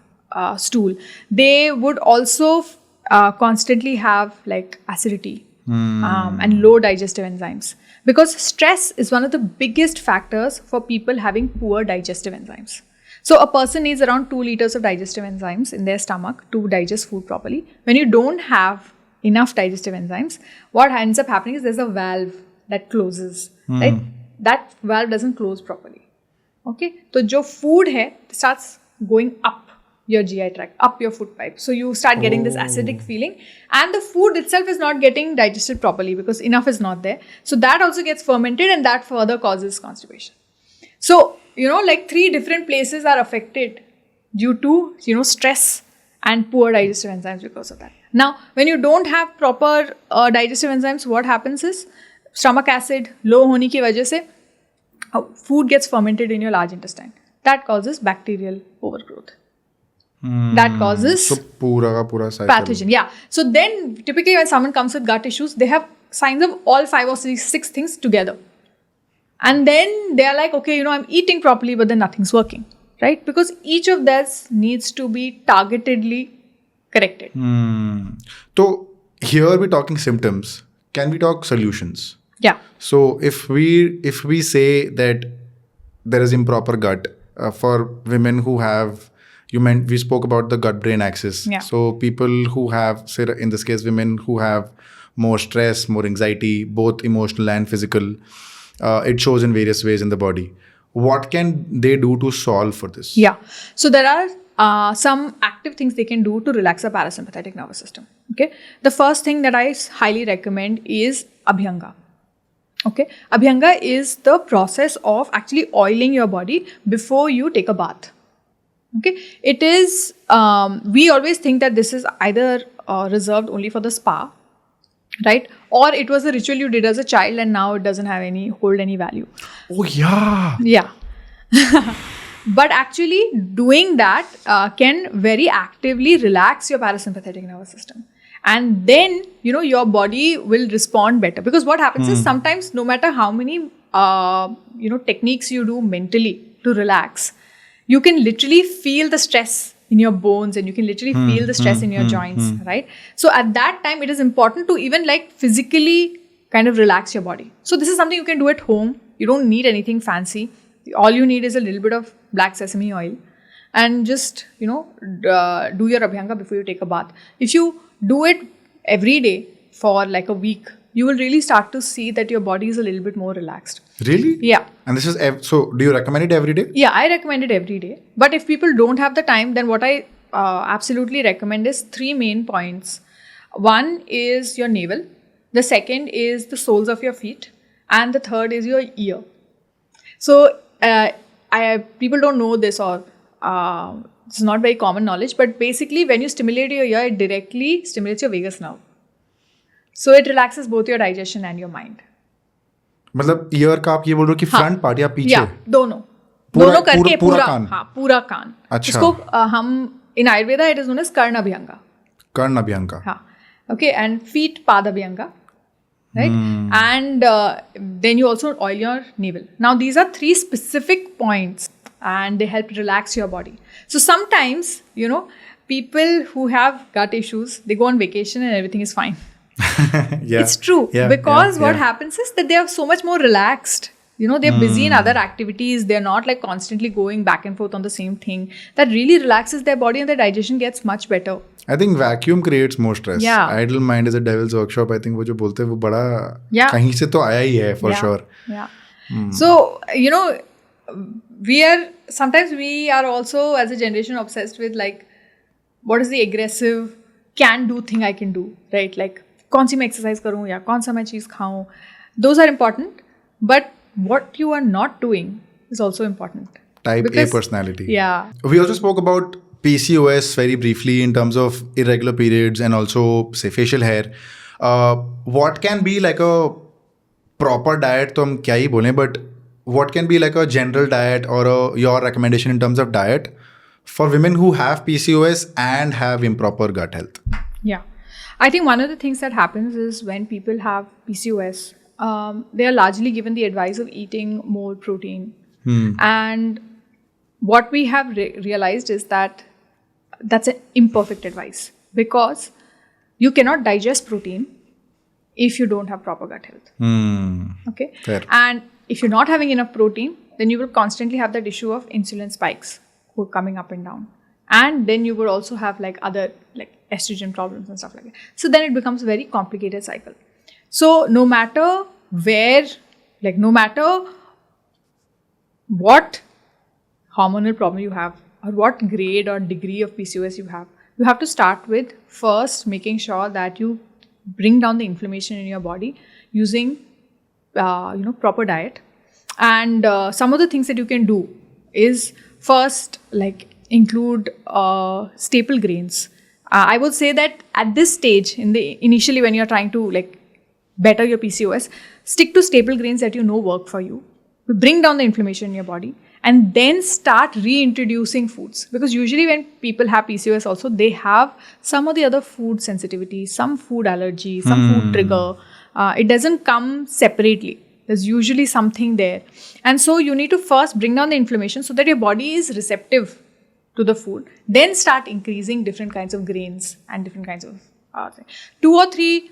Speaker 1: stool. They would also constantly have like acidity and low digestive enzymes. Because stress is one of the biggest factors for people having poor digestive enzymes. So a person needs around 2 liters of digestive enzymes in their stomach to digest food properly. When you don't have enough digestive enzymes, what ends up happening is there's a valve that closes, right? That valve doesn't close properly. Okay? So jo food hai starts going up your GI tract, up your food pipe. So you start getting this acidic feeling, and the food itself is not getting digested properly because enough is not there. So that also gets fermented, and that further causes constipation. So, 3 different places are affected due to, stress and poor digestive enzymes because of that. Now, when you don't have proper digestive enzymes, what happens is stomach acid low hone ki wajah se food gets fermented in your large intestine. That causes bacterial overgrowth. That causes
Speaker 2: So pura cycle.
Speaker 1: pathogen. Yeah. So then typically when someone comes with gut issues, they have signs of all 5 or 6 things together. And then they are like, okay, I'm eating properly, but then nothing's working, right? Because each of this needs to be targetedly corrected.
Speaker 2: So here we're talking symptoms. Can we talk solutions?
Speaker 1: Yeah.
Speaker 2: So if we say that there is improper gut for women who have, we spoke about the gut-brain axis.
Speaker 1: Yeah.
Speaker 2: So people who have, say in this case, women who have more stress, more anxiety, both emotional and physical, it shows in various ways in the body. What can they do to solve for this?
Speaker 1: Yeah. So there are some active things they can do to relax the parasympathetic nervous system. Okay. The first thing that I highly recommend is Abhyanga. Okay. Abhyanga is the process of actually oiling your body before you take a bath. Okay. It is, we always think that this is either reserved only for the spa, right? Or it was a ritual you did as a child and now it doesn't hold any value.
Speaker 2: Oh, yeah.
Speaker 1: Yeah. But actually doing that can very actively relax your parasympathetic nervous system. And then, your body will respond better. Because what happens is sometimes no matter how many, techniques you do mentally to relax, you can literally feel the stress in your bones and you can literally feel the stress in your joints, right? So at that time, it is important to even physically kind of relax your body. So this is something you can do at home. You don't need anything fancy. All you need is a little bit of black sesame oil and just, do your Abhyanga before you take a bath. If you do it every day for a week, you will really start to see that your body is a little bit more relaxed.
Speaker 2: Really?
Speaker 1: Yeah.
Speaker 2: And this is, so do you recommend it every day?
Speaker 1: Yeah, I recommend it every day. But if people don't have the time, then what I absolutely recommend is 3 main points. One is your navel. The second is the soles of your feet. And the third is your ear. So, people don't know this or it's not very common knowledge. But basically, when you stimulate your ear, it directly stimulates your vagus nerve. So, it relaxes both your digestion and your mind.
Speaker 2: मतलब year का आप ये बोल रहे हो कि front part या पीछे?
Speaker 1: दोनों करके पूरा कान. हाँ, पूरा कान.
Speaker 2: अच्छा.
Speaker 1: इसको हम in Ayurveda it is known as Karna Abhyanga.
Speaker 2: Karna Abhyanga.
Speaker 1: हाँ. Okay, and feet Pada Abhyanga, right? And then you also oil your navel. Now these are 3 specific points and they help relax your body. So sometimes people who have gut issues, they go on vacation and everything is fine.
Speaker 2: Yeah.
Speaker 1: It's true because what happens is that they are so much more relaxed they're busy in other activities. They're not like constantly going back and forth on the same thing. That really relaxes their body and their digestion gets much better.
Speaker 2: I think vacuum creates more stress.
Speaker 1: Yeah.
Speaker 2: Idle mind is a devil's workshop. I think वो जो बोलते हैं वो बड़ा
Speaker 1: Yeah.
Speaker 2: कहीं से तो आया ही है for
Speaker 1: Yeah.
Speaker 2: sure.
Speaker 1: Yeah. So, sometimes we are also as a generation obsessed with like, what is the aggressive can do thing I can do, right? Like, कौन सी मैं exercise करूँ या कौन सा मैं चीज़ खाऊँ. Those are important, but what you are not doing is also important.
Speaker 2: Type A personality.
Speaker 1: Yeah.
Speaker 2: We also spoke about PCOS very briefly in terms of irregular periods and also say facial hair. What can be like a proper diet? तो हम क्या ही बोलें, but what can be like a general diet or your recommendation in terms of diet for women who have PCOS and have improper gut health?
Speaker 1: Yeah. I think one of the things that happens is when people have PCOS, they are largely given the advice of eating more protein. And what we have realized is that that's an imperfect advice, because you cannot digest protein if you don't have proper gut health. Okay.
Speaker 2: Fair.
Speaker 1: And if you're not having enough protein, then you will constantly have that issue of insulin spikes who are coming up and down. And then you will also have like other like estrogen problems and stuff like that. So then it becomes a very complicated cycle. So no matter where, like no matter what hormonal problem you have or what grade or degree of PCOS you have to start with first making sure that you bring down the inflammation in your body using proper diet. And some of the things that you can do is first like include staple grains. I would say that at this stage initially when you're trying to like better your PCOS, stick to staple grains that you know work for you. Bring down the inflammation in your body and then start reintroducing foods, because usually when people have PCOS also, they have some of the other food sensitivity, some food allergy, some food trigger. It doesn't come separately. There's usually something there. And so you need to first bring down the inflammation so that your body is receptive to the food. Then start increasing different kinds of grains and different kinds of things. 2 or 3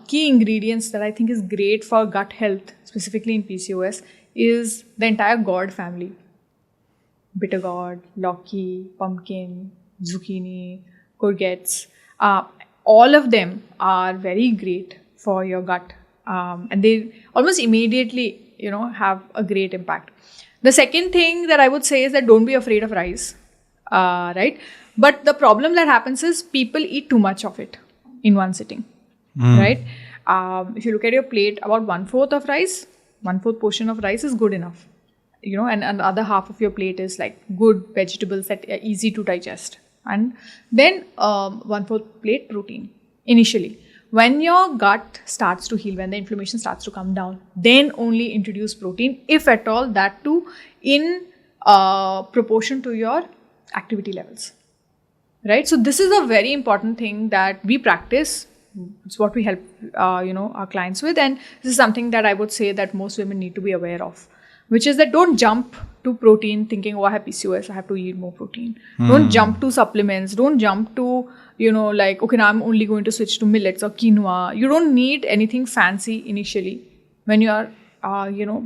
Speaker 1: key ingredients that I think is great for gut health, specifically in PCOS, is the entire gourd family. Bitter gourd, lauki, pumpkin, zucchini, courgettes. All of them are very great for your gut. And they almost immediately, have a great impact. The second thing that I would say is that don't be afraid of rice, right? But the problem that happens is people eat too much of it in one sitting, right? If you look at your plate, about 1/4 of rice, 1/4 portion of rice is good enough, and the other half of your plate is like good vegetables that are easy to digest. And then 1/4 plate protein initially. When your gut starts to heal, when the inflammation starts to come down, then only introduce protein, if at all, that too in proportion to your activity levels, right? So this is a very important thing that we practice. It's what we help, our clients with. And this is something that I would say that most women need to be aware of, which is that don't jump to protein thinking, oh, I have PCOS, I have to eat more protein. Don't jump to supplements. Don't jump to, like, okay, now I'm only going to switch to millets or quinoa. You don't need anything fancy initially when you are,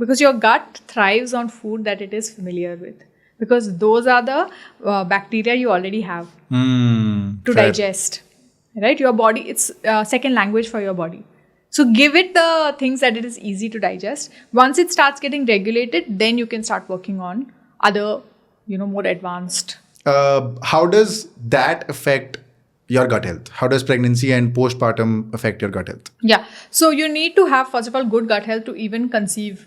Speaker 1: because your gut thrives on food that it is familiar with. Because those are the bacteria you already have to digest, right? Your body, it's second language for your body. So give it the things that it is easy to digest. Once it starts getting regulated, then you can start working on other, more advanced.
Speaker 2: How does that affect your gut health? How does pregnancy and postpartum affect your gut health?
Speaker 1: Yeah. So you need to have, first of all, good gut health to even conceive.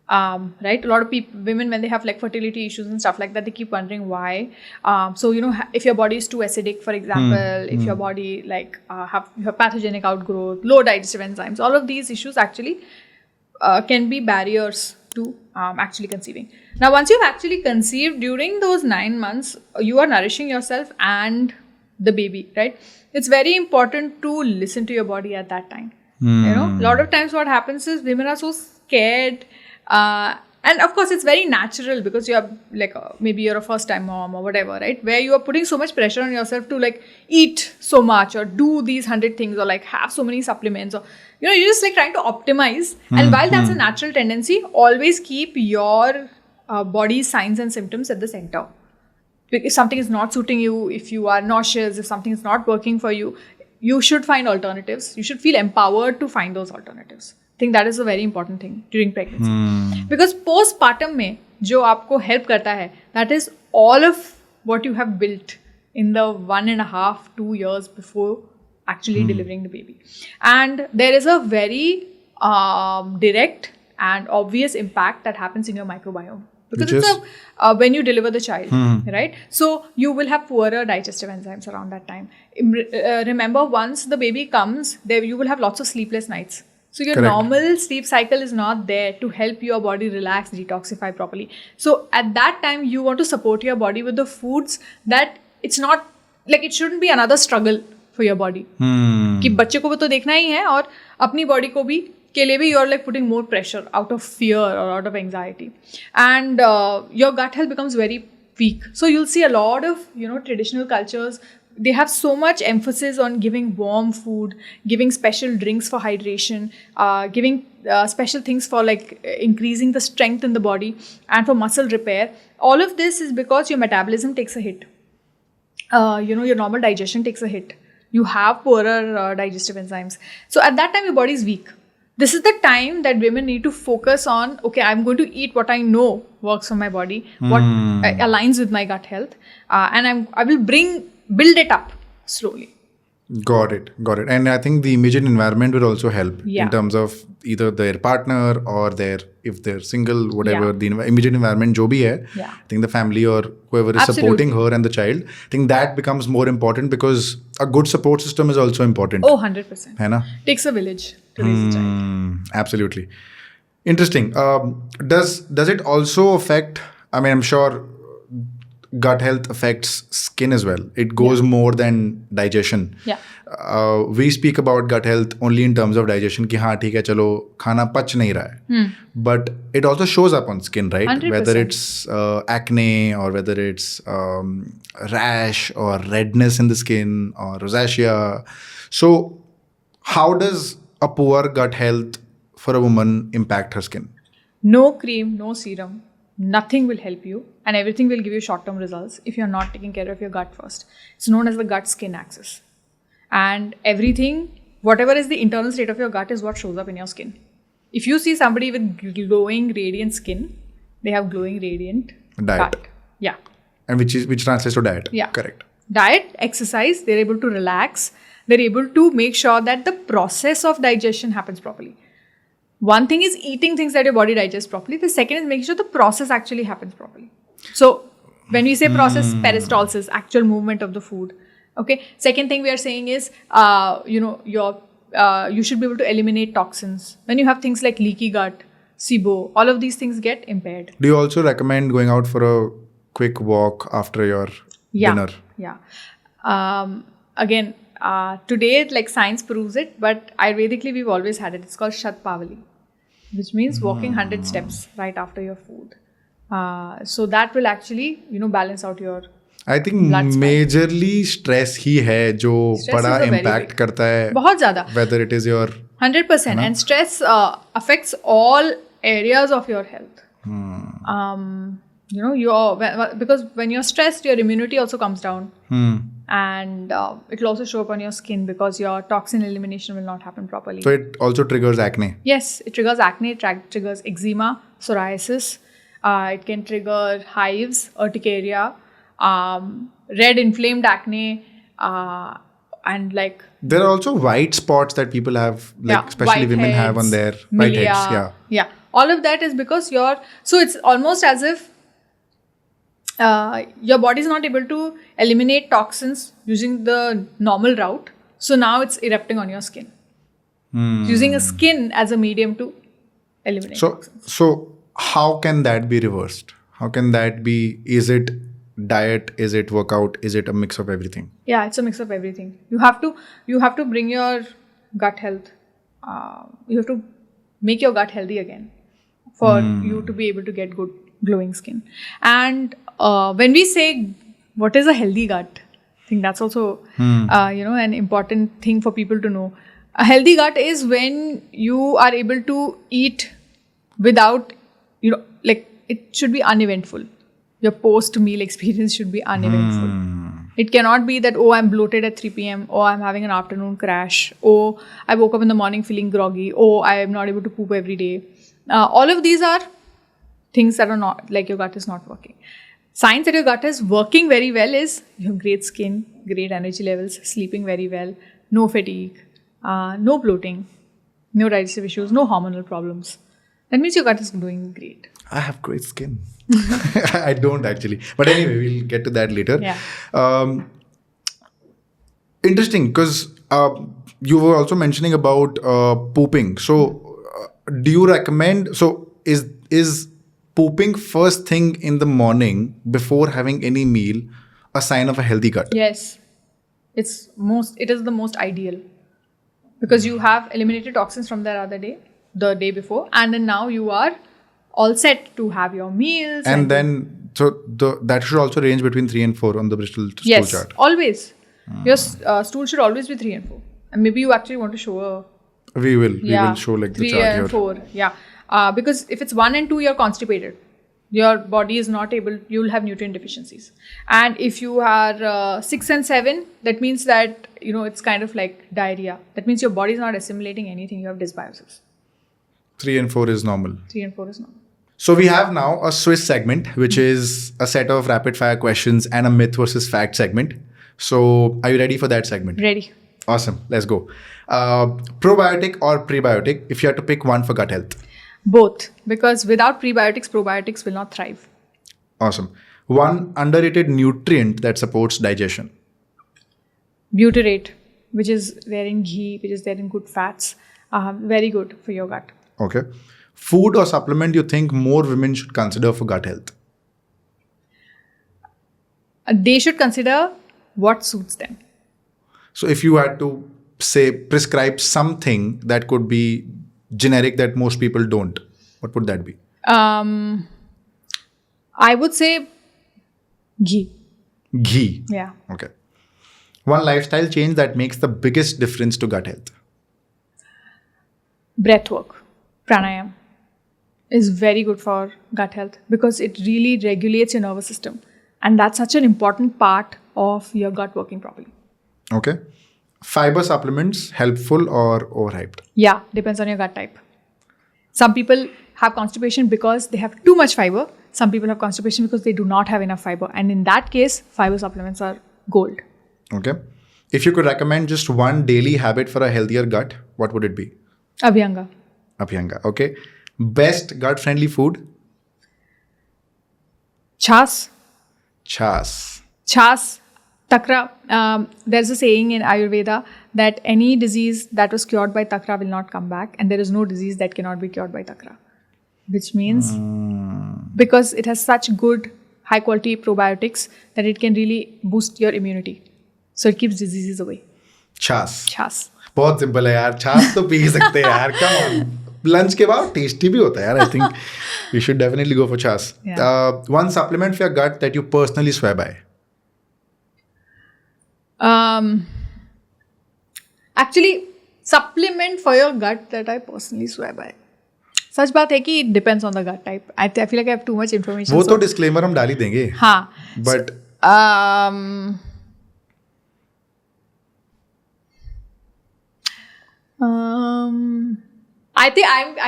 Speaker 1: Right? A lot of women, when they have like fertility issues and stuff like that, they keep wondering why. So, if your body is too acidic, for example, if your body you have pathogenic outgrowth, low digestive enzymes, all of these issues actually can be barriers to actually conceiving. Now, once you've actually conceived, during those 9 months, you are nourishing yourself and the baby, right? It's very important to listen to your body at that time. A lot of times what happens is women are so scared And of course, it's very natural because you are like maybe you're a first-time mom or whatever, right? Where you are putting so much pressure on yourself to like eat so much or do these 100 things or like have so many supplements, or you're just like trying to optimize. And while that's a natural tendency, always keep your body's signs and symptoms at the center. If something is not suiting you, if you are nauseous, if something is not working for you, you should find alternatives. You should feel empowered to find those alternatives. I think that is a very important thing during pregnancy. Because postpartum में जो आपको help करता है, that is all of what you have built in the 1.5-2 years before actually delivering the baby. And there is a very direct and obvious impact that happens in your microbiome. Because it's when you deliver the child, right? So you will have poorer digestive enzymes around that time. Remember, once the baby comes, there you will have lots of sleepless nights. So your normal sleep cycle is not there to help your body relax, detoxify properly. So at that time, you want to support your body with the foods that it's not like it shouldn't be another struggle for your body. कि बच्चे को भी तो देखना ही है और अपनी body को भी के लिए भी you're like putting more pressure out of fear or out of anxiety, and your gut health becomes very weak. So you'll see a lot of traditional cultures. They have so much emphasis on giving warm food, giving special drinks for hydration, giving special things for like increasing the strength in the body and for muscle repair. All of this is because your metabolism takes a hit. Your normal digestion takes a hit. You have poorer digestive enzymes. So at that time, your body is weak. This is the time that women need to focus on, okay, I'm going to eat what I know works for my body, what aligns with my gut health, and I will build it up slowly.
Speaker 2: Got it. And I think the immediate environment will also help in terms of either their partner or if they're single, whatever, the immediate environment jo bhi hai. I think the family or whoever is supporting her and the child, I think that becomes more important because a good support system is also important.
Speaker 1: Oh, 100%.
Speaker 2: Hai na?
Speaker 1: Takes a village to raise a child.
Speaker 2: Absolutely. Interesting. Does it also affect, I mean, I'm sure gut health affects skin as well. It goes more than digestion.
Speaker 1: Yeah.
Speaker 2: We speak about gut health only in terms of digestion कि हाँ ठीक है चलो खाना पच नहीं रहा है. But it also shows up on skin, right?
Speaker 1: 100%.
Speaker 2: Whether it's acne or whether it's rash or redness in the skin or rosacea. So how does a poor gut health for a woman impact her skin?
Speaker 1: No cream, no serum. Nothing will help you, and everything will give you short-term results if you're not taking care of your gut first. It's known as the gut-skin axis. And everything, whatever is the internal state of your gut is what shows up in your skin. If you see somebody with glowing, radiant skin, they have glowing, radiant
Speaker 2: Diet.
Speaker 1: gut. Yeah.
Speaker 2: And which translates to diet.
Speaker 1: Yeah.
Speaker 2: Correct.
Speaker 1: Diet, exercise, they're able to relax. They're able to make sure that the process of digestion happens properly. One thing is eating things that your body digests properly. The second is making sure the process actually happens properly. So when we say process, peristalsis, actual movement of the food. Okay. Second thing we are saying is, you should be able to eliminate toxins. When you have things like leaky gut, SIBO, all of these things get impaired.
Speaker 2: Do you also recommend going out for a quick walk after your dinner?
Speaker 1: Yeah. Again, today, like science proves it, but Ayurvedically we've always had it. It's called Shatpavali, which means walking 100 steps right after your food. So that will actually, balance out your
Speaker 2: I think majorly stress ही है जो बड़ा impact करता है.
Speaker 1: बहुत ज़्यादा.
Speaker 2: Whether it is your
Speaker 1: 100%, and stress affects all areas of your health. Because when you're stressed, your immunity also comes down. And it will also show up on your skin because your toxin elimination will not happen properly.
Speaker 2: So it also triggers acne.
Speaker 1: Yes, it triggers acne, it triggers eczema, psoriasis. It can trigger hives, urticaria, red inflamed acne, and like...
Speaker 2: There are also white spots that people have, like especially women have on their whiteheads.
Speaker 1: Yeah. All of that is because so it's almost as if your body is not able to eliminate toxins using the normal route. So now it's erupting on your skin. Using a skin as a medium to eliminate toxins.
Speaker 2: So how can that be reversed? How can that be? Is it diet? Is it workout? Is it a mix of everything?
Speaker 1: Yeah, it's a mix of everything. You have to bring your gut health. You have to make your gut healthy again. for you to be able to get good glowing skin. And when we say what is a healthy gut, I think that's also an important thing for people to know. A healthy gut is when you are able to eat without, it should be uneventful. Your post-meal experience should be uneventful. It cannot be that, I'm bloated at 3 p.m. or I'm having an afternoon crash, or I woke up in the morning feeling groggy, or I am not able to poop every day. All of these are things that are not, like your gut is not working. Signs that your gut is working very well is you have great skin, great energy levels, sleeping very well, no fatigue, no bloating, no digestive issues, no hormonal problems. That means your gut is doing great.
Speaker 2: I have great skin. I don't actually. But anyway, we'll get to that later.
Speaker 1: Yeah.
Speaker 2: Interesting, because you were also mentioning about pooping. So do you recommend, so is pooping first thing in the morning before having any meal a sign of a healthy gut?
Speaker 1: Yes. It is the most ideal. Because you have eliminated toxins from the day before, and then now you are all set to have your meals.
Speaker 2: And then, so that should also range between 3 and 4 on the Bristol stool chart.
Speaker 1: Yes, always. Your stool should always be 3 and 4. And maybe you actually want to show
Speaker 2: We will show like the
Speaker 1: 3
Speaker 2: chart
Speaker 1: and
Speaker 2: here.
Speaker 1: 4. Yeah. Because if it's 1 and 2, you're constipated. Your body is not able, you'll have nutrient deficiencies. And if you are 6 and 7, that means that, it's kind of like diarrhea. That means your body is not assimilating anything. You have dysbiosis.
Speaker 2: 3 and 4 is normal.
Speaker 1: 3 and 4 is normal.
Speaker 2: So we have now a Swiss segment, which is a set of rapid fire questions and a myth versus fact segment. So are you ready for that segment?
Speaker 1: Ready.
Speaker 2: Awesome. Let's go. Probiotic or prebiotic, if you had to pick one for gut health?
Speaker 1: Both. Because without prebiotics, probiotics will not thrive.
Speaker 2: Awesome. One underrated nutrient that supports digestion?
Speaker 1: Butyrate, which is there in ghee, which is there in good fats. Very good for your gut.
Speaker 2: Okay. Food or supplement you think more women should consider for gut health?
Speaker 1: They should consider what suits them.
Speaker 2: So if you had to say prescribe something that could be generic that most people don't, what would that be?
Speaker 1: I would say ghee.
Speaker 2: Ghee.
Speaker 1: Yeah.
Speaker 2: Okay. One lifestyle change that makes the biggest difference to gut health?
Speaker 1: Breath work, pranayam, is very good for gut health because it really regulates your nervous system. And that's such an important part of your gut working properly.
Speaker 2: Okay. Fiber supplements, helpful or overhyped?
Speaker 1: Yeah, depends on your gut type. Some people have constipation because they have too much fiber. Some people have constipation because they do not have enough fiber. And in that case, fiber supplements are gold.
Speaker 2: Okay. If you could recommend just one daily habit for a healthier gut, what would it be?
Speaker 1: Abhyanga.
Speaker 2: Abhyanga. Okay. Best gut-friendly food?
Speaker 1: Chas.
Speaker 2: Chas.
Speaker 1: Chas. Takra. There's a saying in Ayurveda that any disease that was cured by takra will not come back, and there is no disease that cannot be cured by takra. Which means because it has such good high quality probiotics that it can really boost your immunity. So it keeps diseases away.
Speaker 2: Chas.
Speaker 1: Chas.
Speaker 2: बहुत simple है यार. छाछ तो P ही सकते हैं यार. Come on. Lunch के बाद टेस्टी भी होता है यार. I think we should definitely go for chas.
Speaker 1: Yeah.
Speaker 2: One supplement for your gut that you personally swear by?
Speaker 1: Actually, supplement for your gut that I personally swear by. सच बात है कि it depends on the gut type. I feel like I have too much information.
Speaker 2: वो तो disclaimer हम डाल ही देंगे.
Speaker 1: हाँ.
Speaker 2: But
Speaker 1: I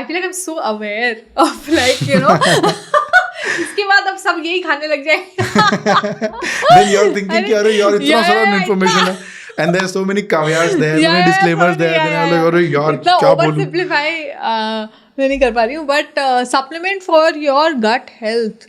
Speaker 1: feel like I'm so aware of इसके बाद अब सब यही खाने लग जाए.
Speaker 2: Then you're thinking कि अरे यार इतना सारा information है. And there's so many caveats there, so many disclaimers there. Then I'm like, अरे यार क्या बोलूं?
Speaker 1: इतना oversimplify मैं नहीं कर पा रही हूँ. But supplement for your gut health.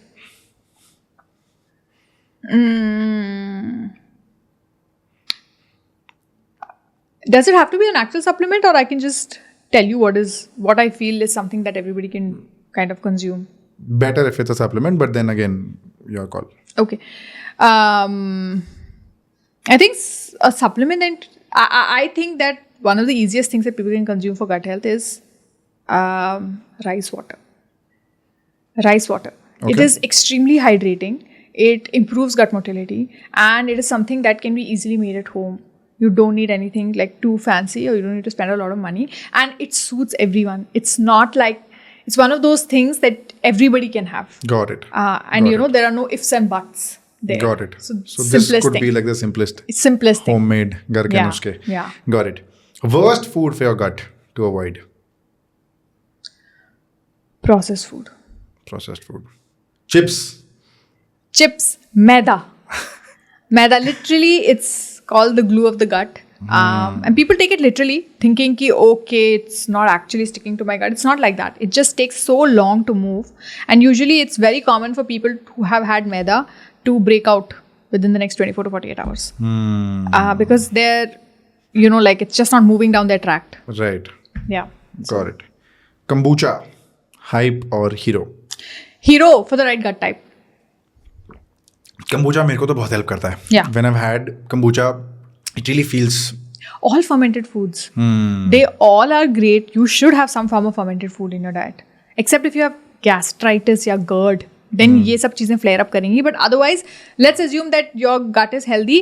Speaker 1: Does it have to be an actual supplement, or I can just tell you what I feel is something that everybody can kind of consume?
Speaker 2: Better if it's a supplement, but then again, your call.
Speaker 1: Okay. I think a supplement, and I think that one of the easiest things that people can consume for gut health is rice water. Rice water. It
Speaker 2: Okay.
Speaker 1: is extremely hydrating. It improves gut motility, and it is something that can be easily made at home. You don't need anything like too fancy, or you don't need to spend a lot of money, and it suits everyone. It's not like it's one of those things that everybody can have.
Speaker 2: Got it.
Speaker 1: And
Speaker 2: Got
Speaker 1: you know
Speaker 2: it.
Speaker 1: there are no ifs and buts there.
Speaker 2: Got it.
Speaker 1: So,
Speaker 2: So this
Speaker 1: simplest
Speaker 2: could
Speaker 1: thing.
Speaker 2: be like the simplest
Speaker 1: It's simplest thing.
Speaker 2: homemade घर के
Speaker 1: Yeah,
Speaker 2: नुस्खे.
Speaker 1: yeah.
Speaker 2: Got it. Worst food for your gut to avoid.
Speaker 1: Processed food.
Speaker 2: Processed food. Chips.
Speaker 1: Chips, maida. Maida, literally, it's called the glue of the gut. And people take it literally, thinking ki, okay, it's not actually sticking to my gut. It's not like that. It just takes so long to move. And usually it's very common for people who have had maida to break out within the next 24 to 48 hours. Because they're, like it's just not moving down their tract.
Speaker 2: Right.
Speaker 1: Yeah.
Speaker 2: Got it. Kombucha. Hype or hero?
Speaker 1: Hero for the right gut type.
Speaker 2: Kombucha मेरे को तो बहुत help करता है.
Speaker 1: Yeah.
Speaker 2: When I've had kombucha, it really feels.
Speaker 1: All fermented foods. They all are great. You should have some form of fermented food in your diet. Except if you have gastritis या GERD, then ये सब चीजें flare up करेंगी. But otherwise, let's assume that your gut is healthy.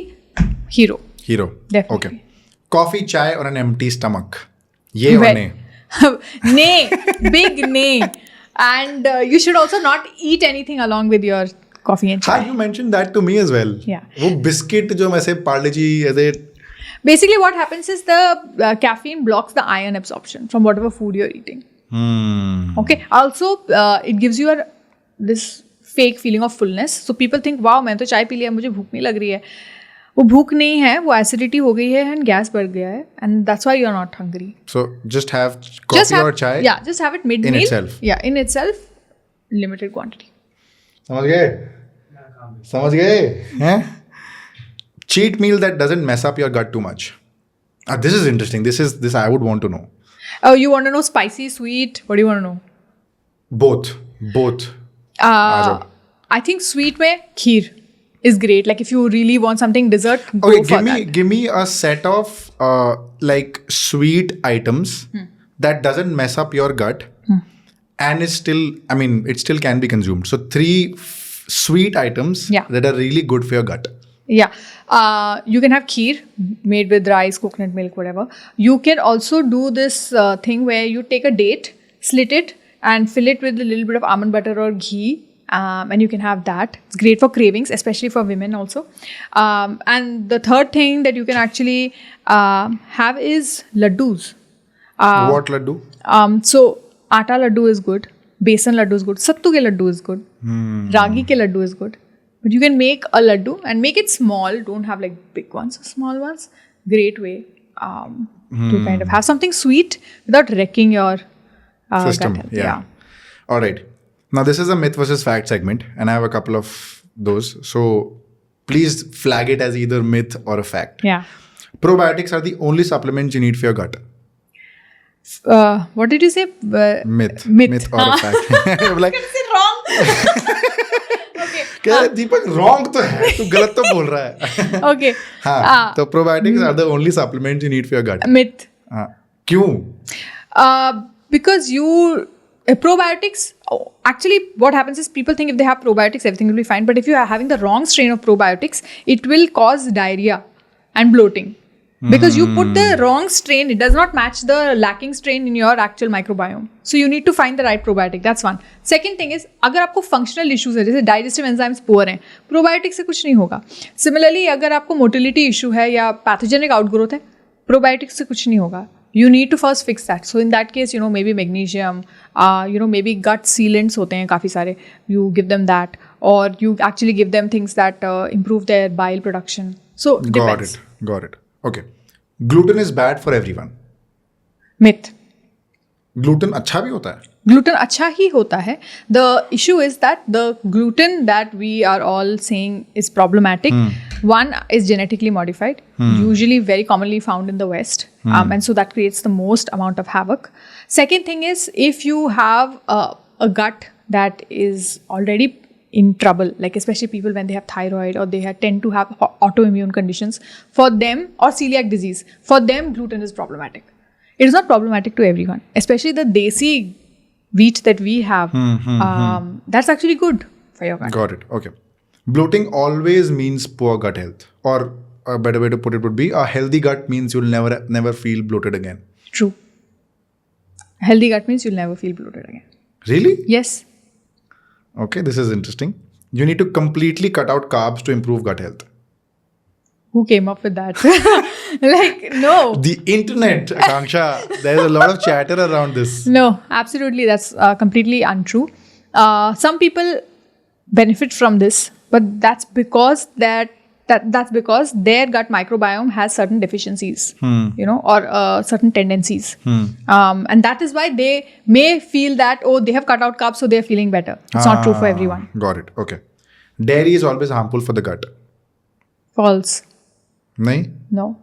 Speaker 1: Hero.
Speaker 2: Hero.
Speaker 1: Definitely.
Speaker 2: Okay. Coffee, chai or an empty stomach? Yay or nay?
Speaker 1: Nay. Big nay. And you should also not eat anything along with your coffee and chai.
Speaker 2: You mentioned that to me as well.
Speaker 1: Yeah.
Speaker 2: वो biscuit जो मैं से Parle G ऐसे
Speaker 1: Basically, what happens is the caffeine blocks the iron absorption from whatever food you're eating. Okay. Also, it gives you this fake feeling of fullness. So people think, wow, मैंने तो चाय P लिया, मुझे भूख नहीं लग रही है. वो भूख नहीं है, वो एसिडिटी हो गई है and गैस बढ़ गया है, and that's why you're not hungry.
Speaker 2: So just have coffee or chai.
Speaker 1: Yeah, just have it mid-meal.
Speaker 2: In itself.
Speaker 1: Yeah, in itself, limited quantity.
Speaker 2: समझ गए? समझ गए? हैं? Cheat meal that doesn't mess up your gut too much. This is interesting. This I would want to know.
Speaker 1: Oh, you want to know spicy, sweet? What do you want to know?
Speaker 2: Both. Aajao.
Speaker 1: I think sweet में kheer is great. Like if you really want something dessert, go
Speaker 2: Okay,
Speaker 1: for that.
Speaker 2: give me a set of like sweet items that doesn't mess up your gut and is still, it still can be consumed. So 3 sweet items
Speaker 1: Yeah.
Speaker 2: that are really good for your gut.
Speaker 1: Yeah. You can have kheer made with rice, coconut milk, whatever. You can also do this thing where you take a date, slit it, and fill it with a little bit of almond butter or ghee. And you can have that. It's great for cravings, especially for women also. And the third thing that you can actually have is laddus.
Speaker 2: What laddu?
Speaker 1: So, atta laddu is good. Besan laddu is good. Sattu ke laddu is good. Ragi ke laddu is good. But you can make a laddu and make it small. Don't have like big ones, small ones. Great way to kind of have something sweet without wrecking your
Speaker 2: System.
Speaker 1: gut health.
Speaker 2: Yeah. All right. Now, this is a myth versus fact segment, and I have a couple of those. So, please flag it as either myth or a fact.
Speaker 1: Yeah.
Speaker 2: Probiotics are the only supplements you need for your gut.
Speaker 1: What did you say?
Speaker 2: Myth.
Speaker 1: Myth.
Speaker 2: Myth or a fact. I'm like,
Speaker 1: Is it wrong? Okay.
Speaker 2: क्या दीपक wrong तो है, तू गलत तो बोल रहा है.
Speaker 1: Okay.
Speaker 2: हाँ, तो probiotics are the only supplements you need for your gut.
Speaker 1: Myth.
Speaker 2: हाँ, क्यों?
Speaker 1: Because probiotics, actually what happens is people think if they have probiotics everything will be fine, but if you are having the wrong strain of probiotics it will cause diarrhea and bloating because you put the wrong strain. It does not match the lacking strain in your actual microbiome, so you need to find the right probiotic. That's one. Second thing is अगर आपको functional issues है जैसे digestive enzymes poor हैं, probiotic से कुछ नहीं होगा. Similarly अगर आपको motility issue है या pathogenic outgrowth है, probiotic से कुछ नहीं होगा. You need to first fix that. So in that case, maybe magnesium, maybe gut sealants होते हैं काफ़ी सारे. You give them that, or you actually give them things that improve their bile production. So depends.
Speaker 2: Got it. Okay. Gluten is bad for everyone.
Speaker 1: Myth.
Speaker 2: Gluten अच्छा भी होता है.
Speaker 1: Gluten अच्छा ही होता है. The issue is that the gluten that we are all saying is problematic. One is genetically modified, usually very commonly found in the West. And so that creates the most amount of havoc. Second thing is if you have a gut that is already in trouble, like especially people when they have thyroid or they tend to have autoimmune conditions, for them, or celiac disease, for them gluten is problematic. It is not problematic to everyone, especially the desi wheat that we have, that's actually good for your gut.
Speaker 2: Got it. Okay. Bloating always means poor gut health, or a better way to put it would be a healthy gut means you'll never feel bloated again.
Speaker 1: True. Healthy gut means you'll never feel bloated again.
Speaker 2: Really?
Speaker 1: Yes.
Speaker 2: Okay, this is interesting. You need to completely cut out carbs to improve gut health.
Speaker 1: Who came up with that? Like, no.
Speaker 2: The internet, Akanksha. There's a lot of chatter around this.
Speaker 1: No, absolutely. That's completely untrue. Some people benefit from this, but that's because that's because their gut microbiome has certain deficiencies, or certain tendencies. And that is why they may feel that, oh, they have cut out carbs, so they're feeling better. It's not true for everyone.
Speaker 2: Got it. Okay. Dairy is always harmful for the gut.
Speaker 1: False.
Speaker 2: Nahi?
Speaker 1: No.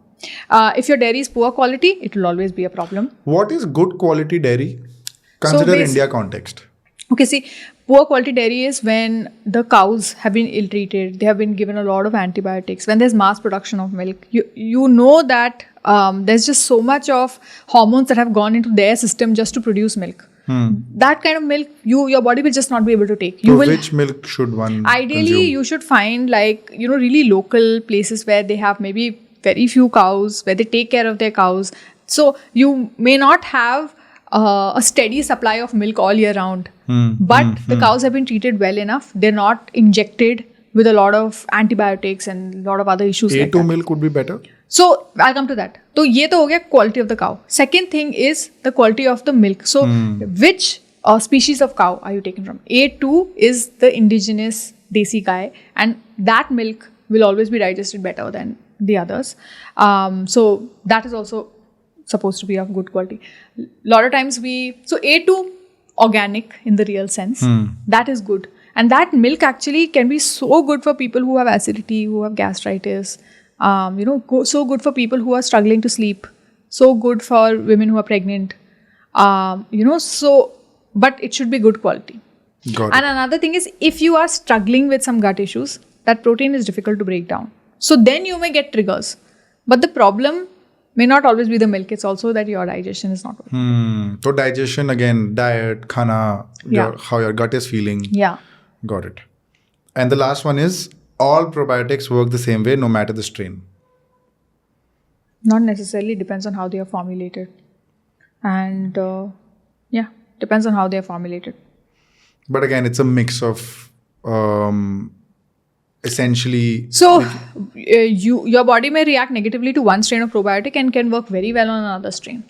Speaker 1: If your dairy is poor quality, it will always be a problem.
Speaker 2: What is good quality dairy? Consider India context.
Speaker 1: Okay, see, poor quality dairy is when the cows have been ill-treated, they have been given a lot of antibiotics. When there's mass production of milk, you know that there's just so much of hormones that have gone into their system just to produce milk. That kind of milk, your body will just not be able to take.
Speaker 2: Which milk should one
Speaker 1: ideally
Speaker 2: consume?
Speaker 1: You should find really local places where they have maybe very few cows, where they take care of their cows. So you may not have a steady supply of milk all year round, but the cows have been treated well enough. They're not injected with a lot of antibiotics and a lot of other issues.
Speaker 2: A2
Speaker 1: like that.
Speaker 2: milk would be better.
Speaker 1: So I'll come to that. So ये तो हो गया quality of the cow. Second thing is the quality of the milk. So which species of cow are you taking from? A2 is the indigenous desi guy, and that milk will always be digested better than the others. So that is also supposed to be of good quality. A lot of times so A2 organic in the real sense, that is good. And that milk actually can be so good for people who have acidity, who have gastritis, so good for people who are struggling to sleep, so good for women who are pregnant, but it should be good quality.
Speaker 2: Got
Speaker 1: And another thing is, if you are struggling with some gut issues, that protein is difficult to break down. So then you may get triggers. But the problem may not always be the milk. It's also that your digestion is not working.
Speaker 2: So digestion, again, diet, khana, how your gut is feeling.
Speaker 1: Yeah.
Speaker 2: Got it. And the last one is, all probiotics work the same way no matter the strain.
Speaker 1: Not necessarily. Depends on how they are formulated. And depends on how they are formulated.
Speaker 2: But again, it's a mix of essentially...
Speaker 1: So, your body may react negatively to one strain of probiotic and can work very well on another strain.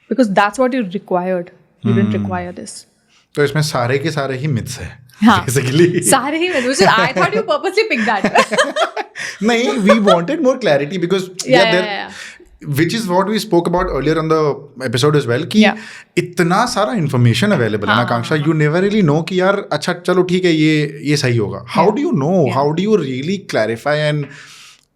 Speaker 1: Because that's what you required. You didn't require this.
Speaker 2: तो इसमें सारे के सारे ही myths है.
Speaker 1: हाँ,
Speaker 2: basically.
Speaker 1: सारे ही myths. I thought you purposely picked that.
Speaker 2: नहीं, we wanted more clarity because which is what we spoke about earlier on the episode as well, कि इतना सारा information available है ना आकांक्षा, you never really know कि यार अच्छा चलो ठीक है ये सही होगा. How do you know? How do you really clarify and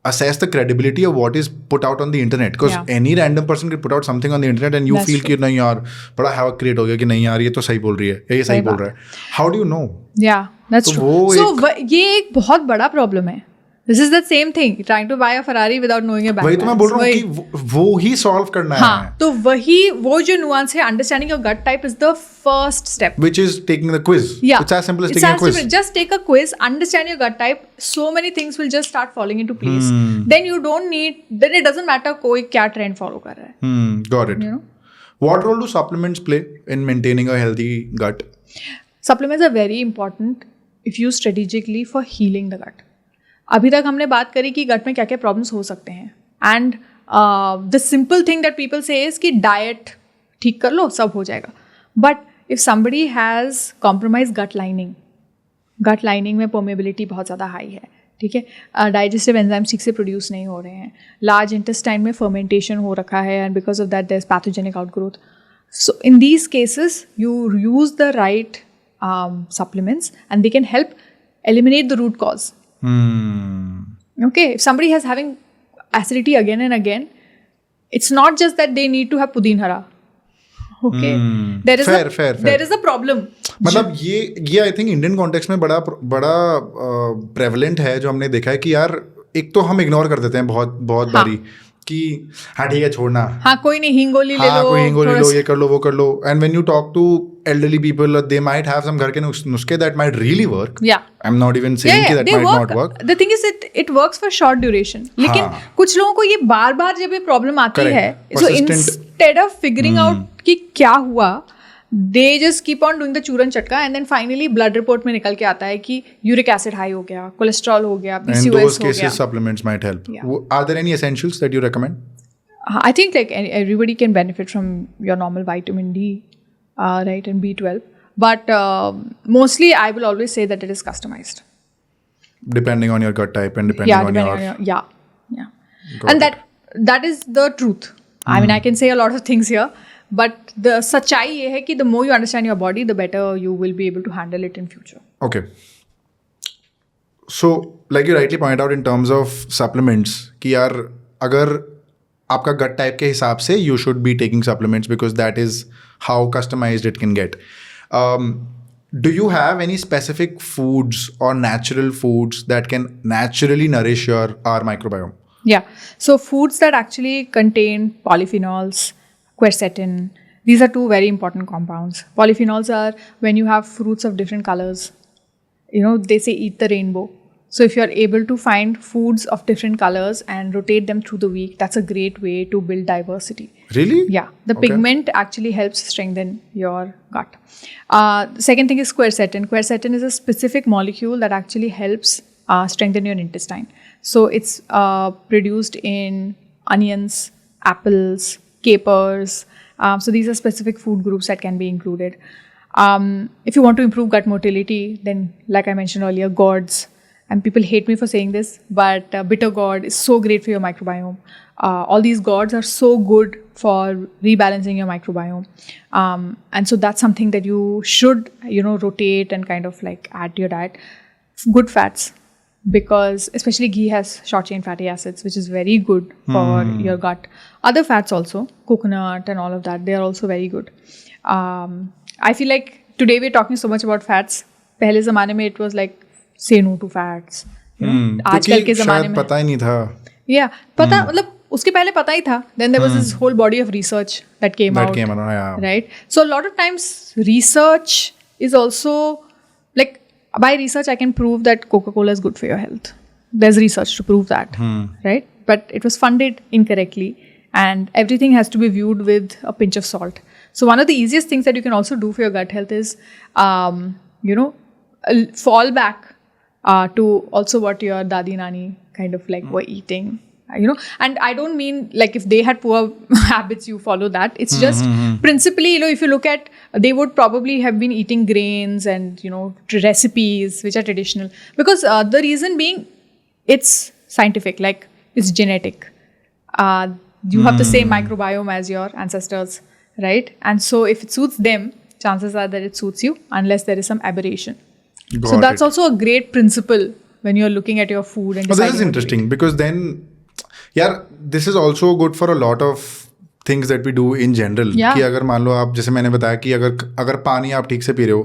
Speaker 2: assess the credibility of what is put out on the internet? Because any random person can put out something on the internet and you That's feel कि नहीं यार बड़ा havoc create हो गया कि नहीं यार ये तो सही बोल रही है या ये सही बोल रहा है. How do you know?
Speaker 1: Yeah, that's true. So ये एक बहुत बड़ा problem है. This is the same thing. Trying to buy a Ferrari without knowing a bank
Speaker 2: वही तो मैं बोल रहा हूँ कि वो ही solve करना है.
Speaker 1: हाँ, तो वो जो nuance है, understanding your gut type is the first step.
Speaker 2: Which is taking the quiz.
Speaker 1: Yeah.
Speaker 2: It's as simple as taking a quiz.
Speaker 1: Just take a quiz, understand your gut type. So many things will just start falling into place. Then it doesn't matter कोई क्या trend follow कर रहा है.
Speaker 2: Got it. What role do supplements play in maintaining a healthy gut?
Speaker 1: Supplements are very important if used strategically for healing the gut. अभी तक हमने बात करी कि गट में क्या क्या प्रॉब्लम्स हो सकते हैं. And the simple thing that people say is कि डाइट ठीक कर लो सब हो जाएगा. But if somebody has compromise gut lining में परमेबिलिटी बहुत ज़्यादा हाई है, ठीक है, डाइजेस्टिव एंजाइम्स ठीक से प्रोड्यूस नहीं हो रहे हैं, लार्ज इंटेस्टाइन में फर्मेंटेशन हो रखा है and because of that there is pathogenic outgrowth. So in these cases you use the right supplements and they can help eliminate the root cause. Okay, if somebody is having acidity again and again, it's not just that they need to have pudin hara. Okay, there is a problem.
Speaker 2: मतलब ये I think Indian context में बड़ा prevalent है, जो हमने देखा है कि यार एक तो हम इग्नोर कर देते हैं बहुत बारी कि हाँ ठीक है छोड़ना,
Speaker 1: हाँ कोई नहीं, हिंगोली ले
Speaker 2: हाँ
Speaker 1: लो,
Speaker 2: कोई हिंगोली
Speaker 1: थोड़ा
Speaker 2: लो, ये कर लो, वो कर लो. And when you talk to elderly people, they might have some घर के नुस्खे that might really work.
Speaker 1: Yeah.
Speaker 2: I'm not even saying कि that
Speaker 1: they
Speaker 2: might
Speaker 1: work.
Speaker 2: not work.
Speaker 1: The thing is it works for short duration. लेकिन
Speaker 2: हाँ.
Speaker 1: कुछ लोगों को ये बार बार जब ये प्रॉब्लम आती
Speaker 2: Correct.
Speaker 1: है, so
Speaker 2: Persistent.
Speaker 1: instead of figuring out कि क्या हुआ, they just keep on doing the चूरन चटका, and then finally blood report में निकल के आता है कि uric acid high हो गया, cholesterol हो गया,
Speaker 2: In
Speaker 1: PCOS
Speaker 2: those
Speaker 1: हो गया.
Speaker 2: cases, supplements might help.
Speaker 1: Yeah.
Speaker 2: Are there any essentials that you recommend?
Speaker 1: I think like everybody can benefit from your normal vitamin D, right, and B12. But mostly, I will always say that it is customized.
Speaker 2: Depending on your gut type and depending on your...
Speaker 1: Yeah. And that is the truth. I mean, I can say a lot of things here, but the सच्चाई ये है कि the more you understand your body, the better you will be able to handle it in future.
Speaker 2: Okay. So, like you rightly point out in terms of supplements, कि यार अगर आपका gut type के हिसाब से you should be taking supplements because that is how customized it can get. Do you have any specific foods or natural foods that can naturally nourish our microbiome?
Speaker 1: Yeah. So foods that actually contain polyphenols, quercetin, these are two very important compounds. Polyphenols are when you have fruits of different colors. You know, they say eat the rainbow. So if you're able to find foods of different colors and rotate them through the week, that's a great way to build diversity.
Speaker 2: Really?
Speaker 1: Yeah. The pigment actually helps strengthen your gut. The second thing is quercetin. Quercetin is a specific molecule that actually helps strengthen your intestine. So it's produced in onions, apples, capers. So these are specific food groups that can be included. If you want to improve gut motility, then like I mentioned earlier, gourds. And people hate me for saying this, but bitter gourd is so great for your microbiome. All these gourds are so good for rebalancing your microbiome. And so that's something that you should, rotate and kind of like add to your diet. Good fats, because especially ghee has short chain fatty acids, which is very good for your gut. Other fats also, coconut and all of that, they are also very good. I feel like today we're talking so much about fats. पहले ज़माने में it was like say no to fats. आजकल के ज़माने में
Speaker 2: पता ही नहीं था.
Speaker 1: Yeah, पता मतलब उसके पहले पता ही था. Then there was this whole body of research that came out.
Speaker 2: Yeah.
Speaker 1: Right? So a lot of times research is also like, by research I can prove that Coca-Cola is good for your health. There's research to prove that, right? But it was funded incorrectly, and everything has to be viewed with a pinch of salt. So one of the easiest things that you can also do for your gut health is, fall back to also what your dadi nani kind of like were eating. And I don't mean like if they had poor habits, you follow that. It's just principally, if you look at, they would probably have been eating grains and, recipes which are traditional. Because the reason being, it's scientific, like it's genetic. You have the same microbiome as your ancestors, right? And so if it suits them, chances are that it suits you unless there is some aberration. So that's also a great principle when you're looking at your food and deciding.
Speaker 2: This is interesting because then, this is also good for a lot of things that we do in general. कि अगर मान लो आप, जैसे मैंने बताया कि अगर पानी आप ठीक से पी रहे हो,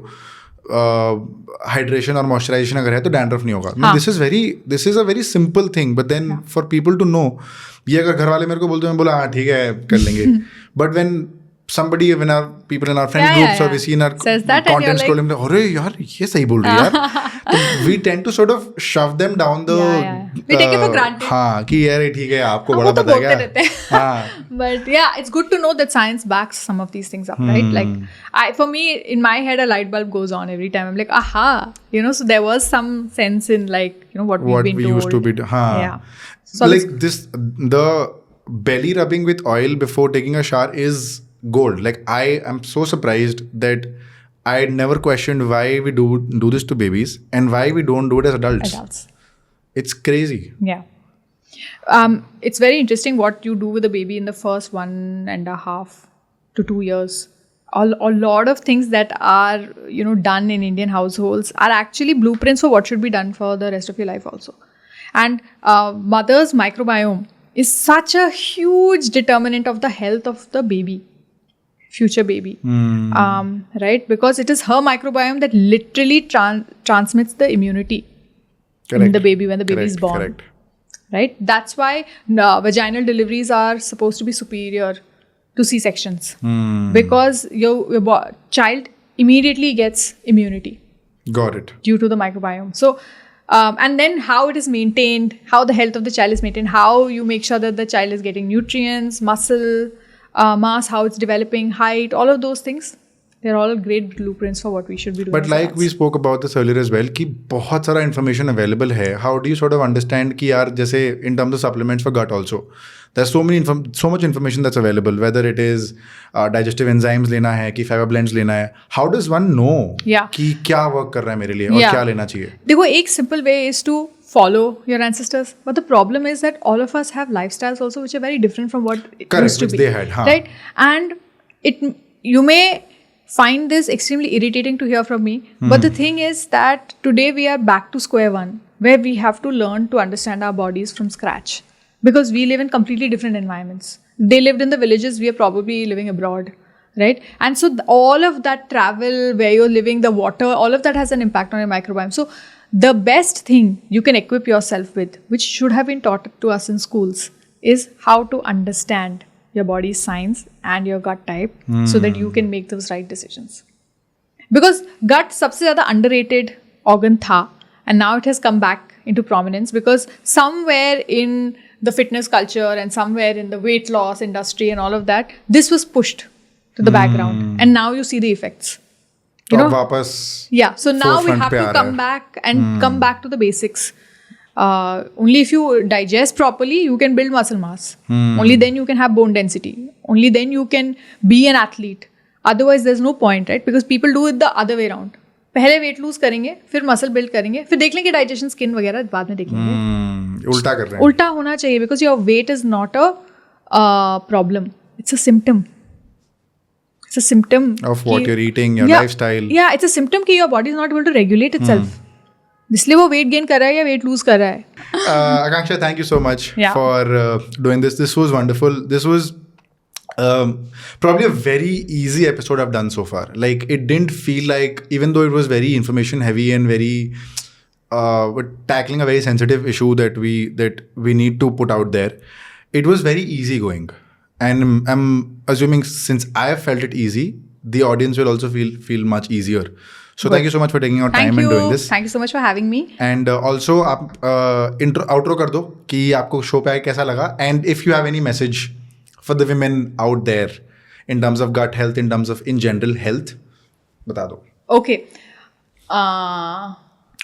Speaker 2: हाइड्रेशन और मॉइस्चराइजेशन अगर है तो डैंड्रफ नहीं होगा. This is a very simple thing, but then for people to know, ये अगर घर वाले मेरे को बोलते हैं, मैं बोला हाँ ठीक है कर लेंगे. But when somebody, when our people in our friend groups or we see in our content scrolling, अरे यार ये सही बोल रही है यार. We tend to sort of shove them down the
Speaker 1: we take it for granted.
Speaker 2: हाँ कि यार ठीक है आपको बड़ा पता है क्या.
Speaker 1: But yeah, it's good to know that science backs some of these things up, right? Like for me, in my head a light bulb goes on every time. I'm like, aha, so there was some sense in like what we've been told.
Speaker 2: Used to be. Yeah. So like this, the belly rubbing with oil before taking a shower is gold. Like I am so surprised that I never questioned why we do this to babies and why we don't do it as adults. It's crazy.
Speaker 1: Yeah. It's very interesting what you do with a baby in the first 1.5 to 2 years. A lot of things that are done in Indian households are actually blueprints for what should be done for the rest of your life also. And mother's microbiome is such a huge determinant of the health of the baby. Future baby, right? Because it is her microbiome that literally transmits the immunity in the baby when the baby is born.
Speaker 2: Correct.
Speaker 1: right? That's why vaginal deliveries are supposed to be superior to C-sections because your child immediately gets immunity
Speaker 2: Got it.
Speaker 1: due to the microbiome. So, and then how it is maintained, how the health of the child is maintained, how you make sure that the child is getting nutrients, muscle, mass, how it's developing, height, all of those things. They're all great blueprints for what we should be doing.
Speaker 2: But like we spoke about this earlier as well, कि बहुत सारा information available है. How do you sort of understand कि यार जैसे in terms of supplements for gut also, there's so much information that's available. Whether it is digestive enzymes लेना है कि fiber blends लेना है. How does one know कि क्या work कर रहा है मेरे लिए और क्या लेना चाहिए?
Speaker 1: देखो एक simple way is to follow your ancestors. But the problem is that all of us have lifestyles also which are very different from what it used to be.
Speaker 2: They had,
Speaker 1: right? And you may find this extremely irritating to hear from me. But the thing is that today we are back to square one, where we have to learn to understand our bodies from scratch. Because we live in completely different environments. They lived in the villages, we are probably living abroad, right? And so all of that travel, where you're living, the water, all of that has an impact on your microbiome. So the best thing you can equip yourself with, which should have been taught to us in schools, is how to understand your body's signs and your gut type so that you can make those right decisions. Because gut सबसे ज़्यादा underrated organ था, and now it has come back into prominence because somewhere in the fitness culture and somewhere in the weight loss industry and all of that, this was pushed to the background, and now you see the effects. You know?
Speaker 2: वापस
Speaker 1: Yeah, so now we have to come back and come back to the basics. Only if you digest properly, you can build muscle mass. Only then you can have bone density. Only then you can be an athlete. Otherwise, there's no point, right? Because people do it the other way around. पहले weight lose करेंगे, फिर muscle build करेंगे, फिर देख लेंगे digestion, skin वगैरह बाद में देख लेंगे.
Speaker 2: उल्टा कर रहे हैं.
Speaker 1: उल्टा होना चाहिए because your weight is not a problem. It's a symptom. It's a symptom
Speaker 2: of what you're eating, your lifestyle.
Speaker 1: Yeah, it's a symptom कि your body is not able to regulate itself. इसलिए वो weight gain कर रहा है या weight lose कर रहा है.
Speaker 2: Akanksha, thank you so much for doing this. This was wonderful. This was probably a very easy episode I've done so far. Like it didn't feel like, even though it was very information heavy and very we're tackling a very sensitive issue that we need to put out there, it was very easy going. And I'm assuming since I have felt it easy, the audience will also feel much easier. So thank you so much for taking your time and doing this.
Speaker 1: Thank you so much for having me.
Speaker 2: And also आप outro कर दो कि आपको show पे आए कैसा लगा. And if you have any message for the women out there in terms of gut health, in terms of in general health, बता दो.
Speaker 1: Okay.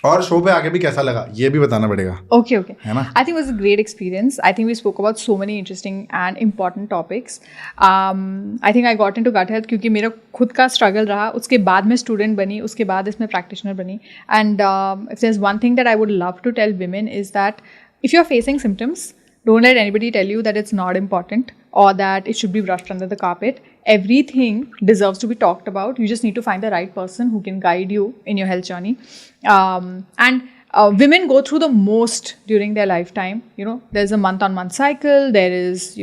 Speaker 2: और शो पे आके भी कैसा लगा ये भी बताना पड़ेगा.
Speaker 1: Okay.
Speaker 2: है ना?
Speaker 1: I think it was a great experience. I think we spoke about so many interesting and important topics. I think I got into gut health क्योंकि मेरा खुद का struggle रहा. उसके बाद मैं student बनी, उसके बाद इसमें practitioner बनी. And if there's one thing that I would love to tell women is that if you're facing symptoms, don't let anybody tell you that it's not important or that it should be brushed under the carpet. Everything deserves to be talked about. You just need to find the right person who can guide you in your health journey. And women go through the most during their lifetime. You know, there's a month-on-month cycle. There is,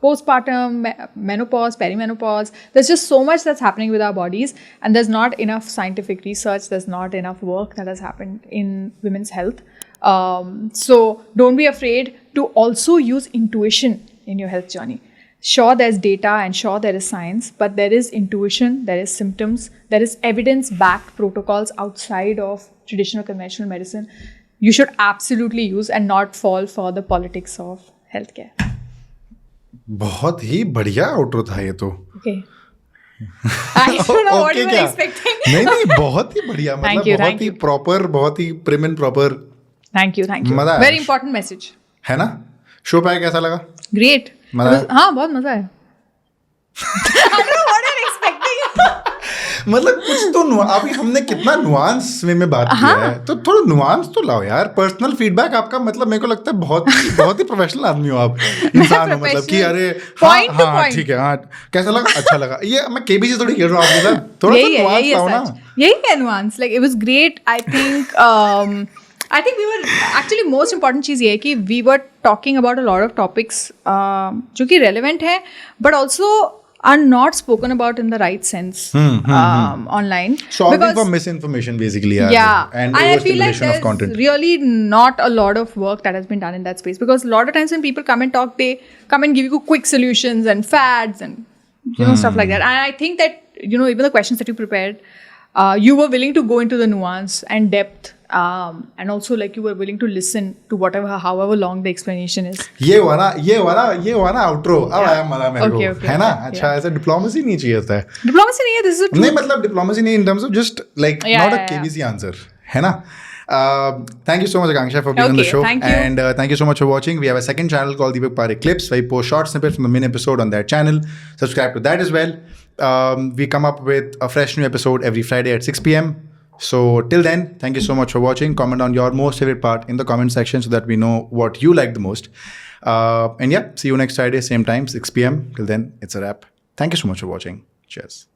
Speaker 1: postpartum, menopause, perimenopause. There's just so much that's happening with our bodies, and there's not enough scientific research. There's not enough work that has happened in women's health. So don't be afraid to also use intuition in your health journey. Sure, there's data and sure, there is science, but there is intuition, there is symptoms, there is evidence-backed protocols outside of traditional conventional medicine. You should absolutely use and not fall for the politics of healthcare.
Speaker 2: बहुत ही बढ़िया outro था ये तो.
Speaker 1: Okay. I don't know what you were expecting.
Speaker 2: नहीं बहुत ही बढ़िया. मतलब बहुत ही प्रॉपर, बहुत ही prim and proper.
Speaker 1: Thank you. Very important message.
Speaker 2: है ना? शो पे कैसा लगा?
Speaker 1: Great. हाँ बहुत मजा है. I don't know what you're expecting.
Speaker 2: मतलब कुछ तो अभी हमने कितना नुआंस में बात किया है, तो थोड़ा नुआंस तो लाओ यार. पर्सनल फीडबैक आपका मतलब मेरे को लगता है बहुत ही प्रोफेशनल आदमी हो आप, इंसान हो, मतलब कि अरे हाँ ठीक है, हाँ कैसा लगा, अच्छा लगा. ये मैं केबीसी थोड़ी खेल रहा हूँ आपके साथ, थोड़ा सा नुआंस लाओ ना.
Speaker 1: यही है nuance. Like it was great. I think we were actually most important चीज़ ये है कि we were talking about a lot of topics जो कि relevant है, but also are not spoken about in the right sense online.
Speaker 2: Solving
Speaker 1: Because-
Speaker 2: for misinformation, basically.
Speaker 1: yeah,
Speaker 2: And
Speaker 1: I feel like
Speaker 2: overstimulation of
Speaker 1: there's
Speaker 2: content.
Speaker 1: really not a lot of work that has been done in that space, because a lot of times when people come and talk, they come and give you quick solutions and fads and stuff like that. And I think that even the questions that you prepared, you were willing to go into the nuance and depth, and also like you were willing to listen to however long the explanation is.
Speaker 2: ये हुआ ना outro. अब आया मजा मेरे को,
Speaker 1: Okay,
Speaker 2: है ना?
Speaker 1: okay,
Speaker 2: अच्छा, ऐसा डिप्लोमेसी नहीं चाहिए होता है.
Speaker 1: Diplomacy nahi hai, this is a
Speaker 2: नहीं,
Speaker 1: truth.
Speaker 2: मतलब डिप्लोमेसी नहीं in terms of just like
Speaker 1: Yeah,
Speaker 2: not a
Speaker 1: yeah, yeah.
Speaker 2: KBC answer, है ना? Thank you so much, Akanksha, for being on the
Speaker 1: Okay,
Speaker 2: show.
Speaker 1: thank you.
Speaker 2: And thank you so much for watching. We have a second channel called Deepak Parekh Clips, where we post short snippets from the main episode on that channel. Subscribe to that as well. We come up with a fresh new episode every Friday at 6 p.m. So till then, thank you so much for watching. Comment on your most favorite part in the comment section so that we know what you like the most. And yeah, see you next Friday, same time, 6 p.m. Till then, it's a wrap. Thank you so much for watching. Cheers.